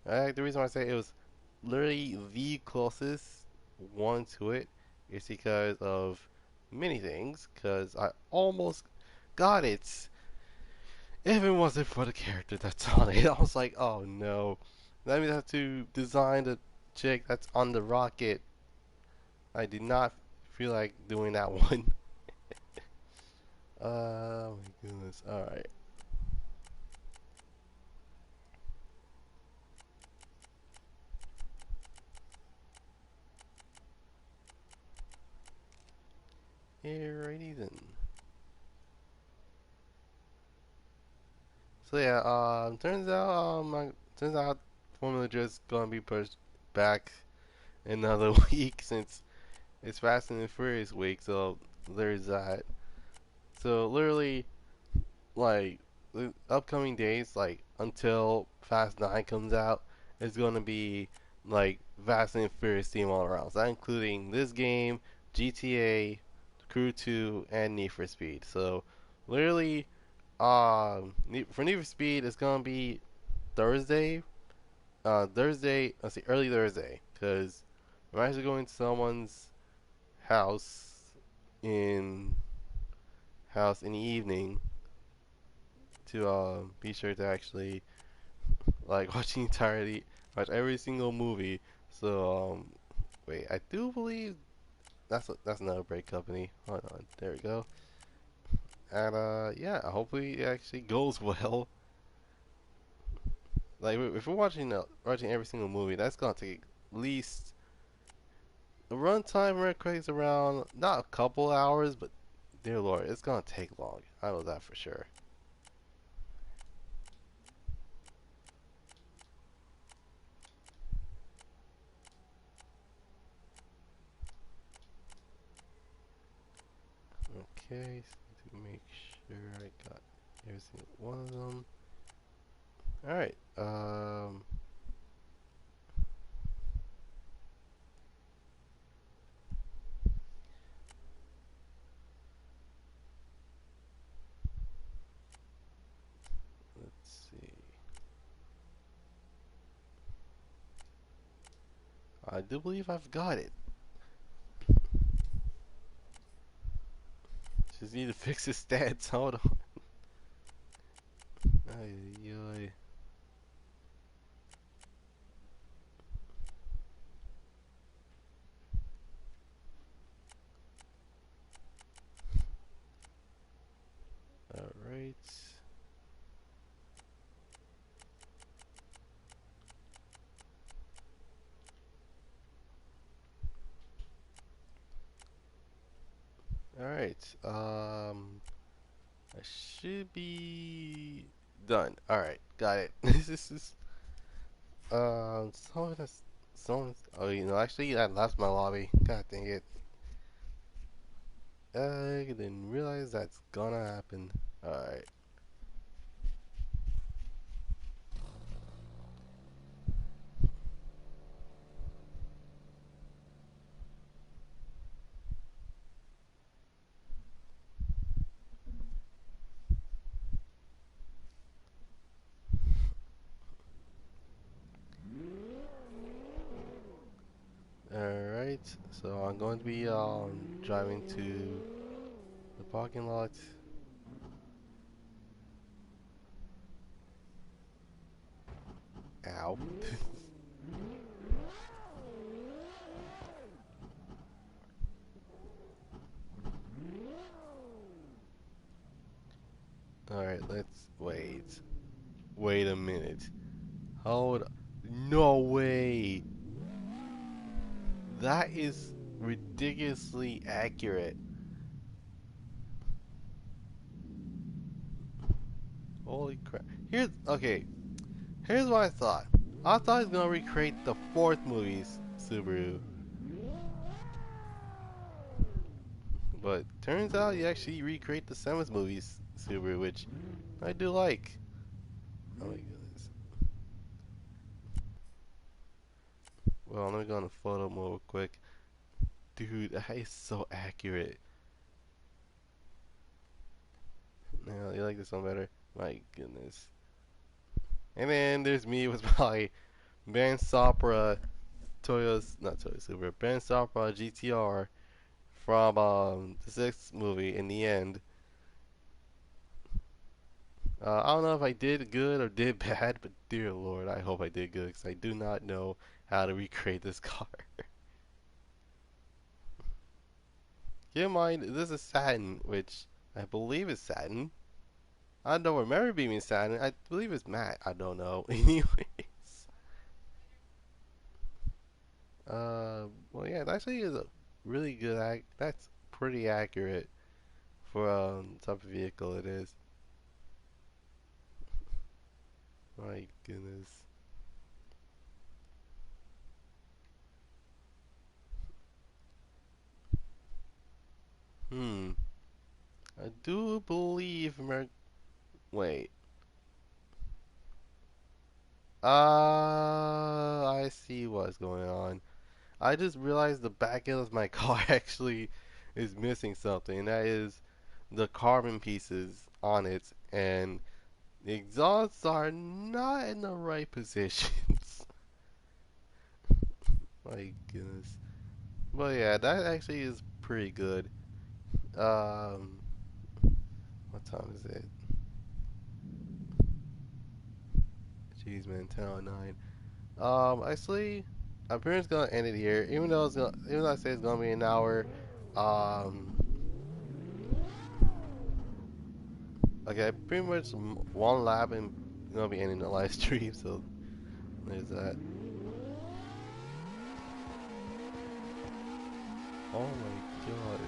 the reason why I say it was literally the closest one to it is because of many things. Because I almost got it if it wasn't for the character that's on it. I was like, oh no, that means I have to design the chick that's on the rocket. I did not feel like doing that one. Oh my goodness. All right. Alrighty then. So yeah, turns out Formula just gonna be pushed back another week since it's Fast and the Furious week. So there's that. So literally, like the upcoming days, like until Fast 9 comes out, it's gonna be like Fast and Furious theme all around. So that including this game, GTA, Crew 2, and Need for Speed. So literally, for Need for Speed, it's gonna be Thursday. Thursday, let's see, early Thursday, because I'm actually going to someone's house in in the evening to be sure to actually like watch every single movie. So wait, I do believe that's another break company. Hold on, there we go. And yeah, hopefully it actually goes well. Like if we're watching every single movie, that's gonna take at least the runtime real quick is around not a couple hours, but dear lord, it's gonna take long. I know that for sure. Okay, so to make sure I got every single one of them. All right. Let's see. I do believe I've got it. Just need to fix his stats. Hold on. Ay, ay, ay. All right. All right. I should be done. All right, got it. This is someone that's someone. Oh, actually, I left my lobby. God dang it. I didn't realize that's gonna happen. All right. Alright, so I'm going to be driving to the parking lot. Ow. Alright, let's wait. Wait a minute. Hold. No way. That is ridiculously accurate. Holy crap. Okay. Here's what I thought. I thought he was gonna recreate the fourth movie's Subaru, but turns out he actually recreate the seventh movie's Subaru, which I do like. Oh my goodness. Well, let me go on photo mode real quick. Dude, that is so accurate. Now, you like this one better? My goodness. And then there's me with my Ben Sopra not Toyota Super, Ben Sopra GTR from the sixth movie in the end. I don't know if I did good or did bad, but dear lord, I hope I did good because I do not know how to recreate this car. Keep in mind, this is satin, which I believe is satin. I don't remember being satin. I believe it's matte. I don't know. Anyways, well, yeah, that actually is a really good That's pretty accurate for type of vehicle it is. My goodness. Hmm. I do believe Wait. I see what's going on. I just realized the back end of my car actually is missing something, and that is the carbon pieces on it, and the exhausts are not in the right positions. My goodness. But yeah, that actually is pretty good. Um, what time is it? Jeez, man, 10:09. Actually, I'm pretty much gonna end it here. Even though I say it's gonna be an hour. Um, okay, pretty much one lap and gonna be ending the live stream. So there's that. Oh my god.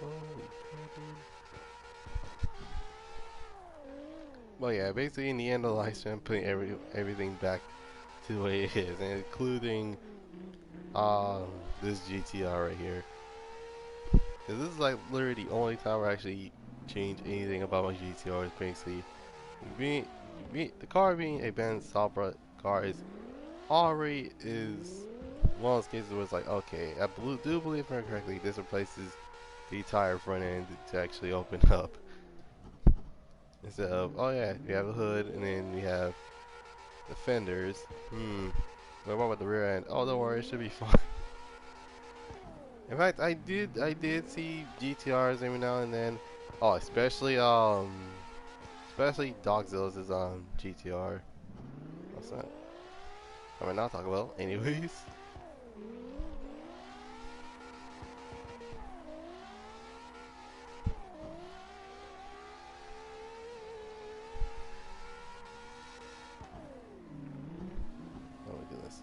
Holy, holy crap, dude. Well, yeah, basically in the end of the live stream, I'm putting everything back to the way it is, and including this GTR right here. Cause this is like literally the only time I actually change anything about my GTR. Is basically being, the car being a Ben Sabra car is already is one of those cases where it's like, okay, do believe her correctly, this replaces the entire front end to actually open up. Instead of, oh yeah, we have a hood and then we have the fenders. But what about the rear end? Oh, don't worry, it should be fine. In fact, I did see GTRs every now and then. Oh, especially Dogzilla's is on GTR. What's that? I mean, not talk about. Anyways, oh my goodness.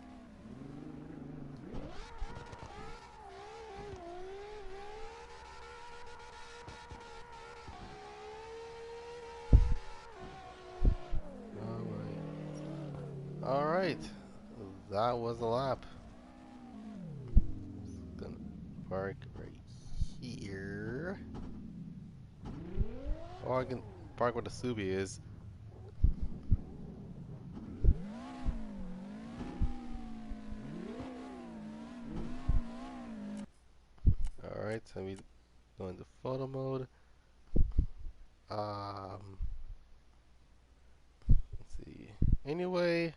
All right, that was a lap. Gonna park right here, or I can park where the Subi is. All right, so we go into photo mode. Um, let's see. Anyway,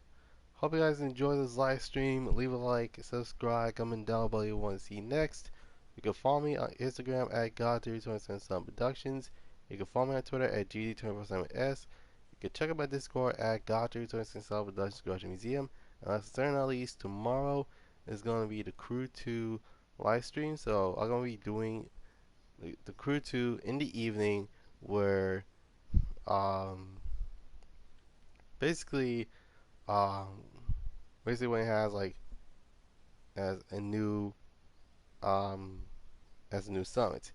hope you guys enjoy this live stream. Leave a like, subscribe, comment down below what you want to see next. You can follow me on Instagram at Goddrifter247sun Productions. You can follow me on Twitter at GD247S. You can check out my Discord at Goddrifter247sun Productions Garage Museum. And last but not least, tomorrow is going to be the Crew 2 live stream. So I'm going to be doing the Crew 2 in the evening where um, basically um, basically when it has like as a new um as a new summit.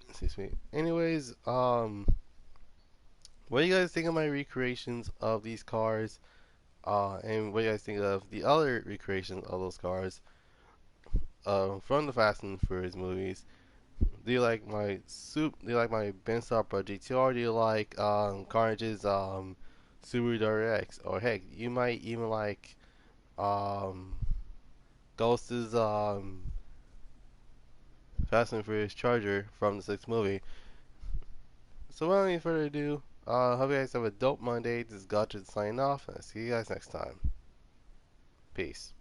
Excuse me. Anyways, what do you guys think of my recreations of these cars? And what do you guys think of the other recreations of those cars? From the Fast and Furious movies. Do you like my Do you like my Ben Pro GTR? Do you like Carnage's Subaru WRX? Or heck, you might even like um Ghost's Fast and Furious Charger from the sixth movie. So without any further ado, hope you guys have a dope Monday. This is Goddrifter signing off, and I'll see you guys next time. Peace.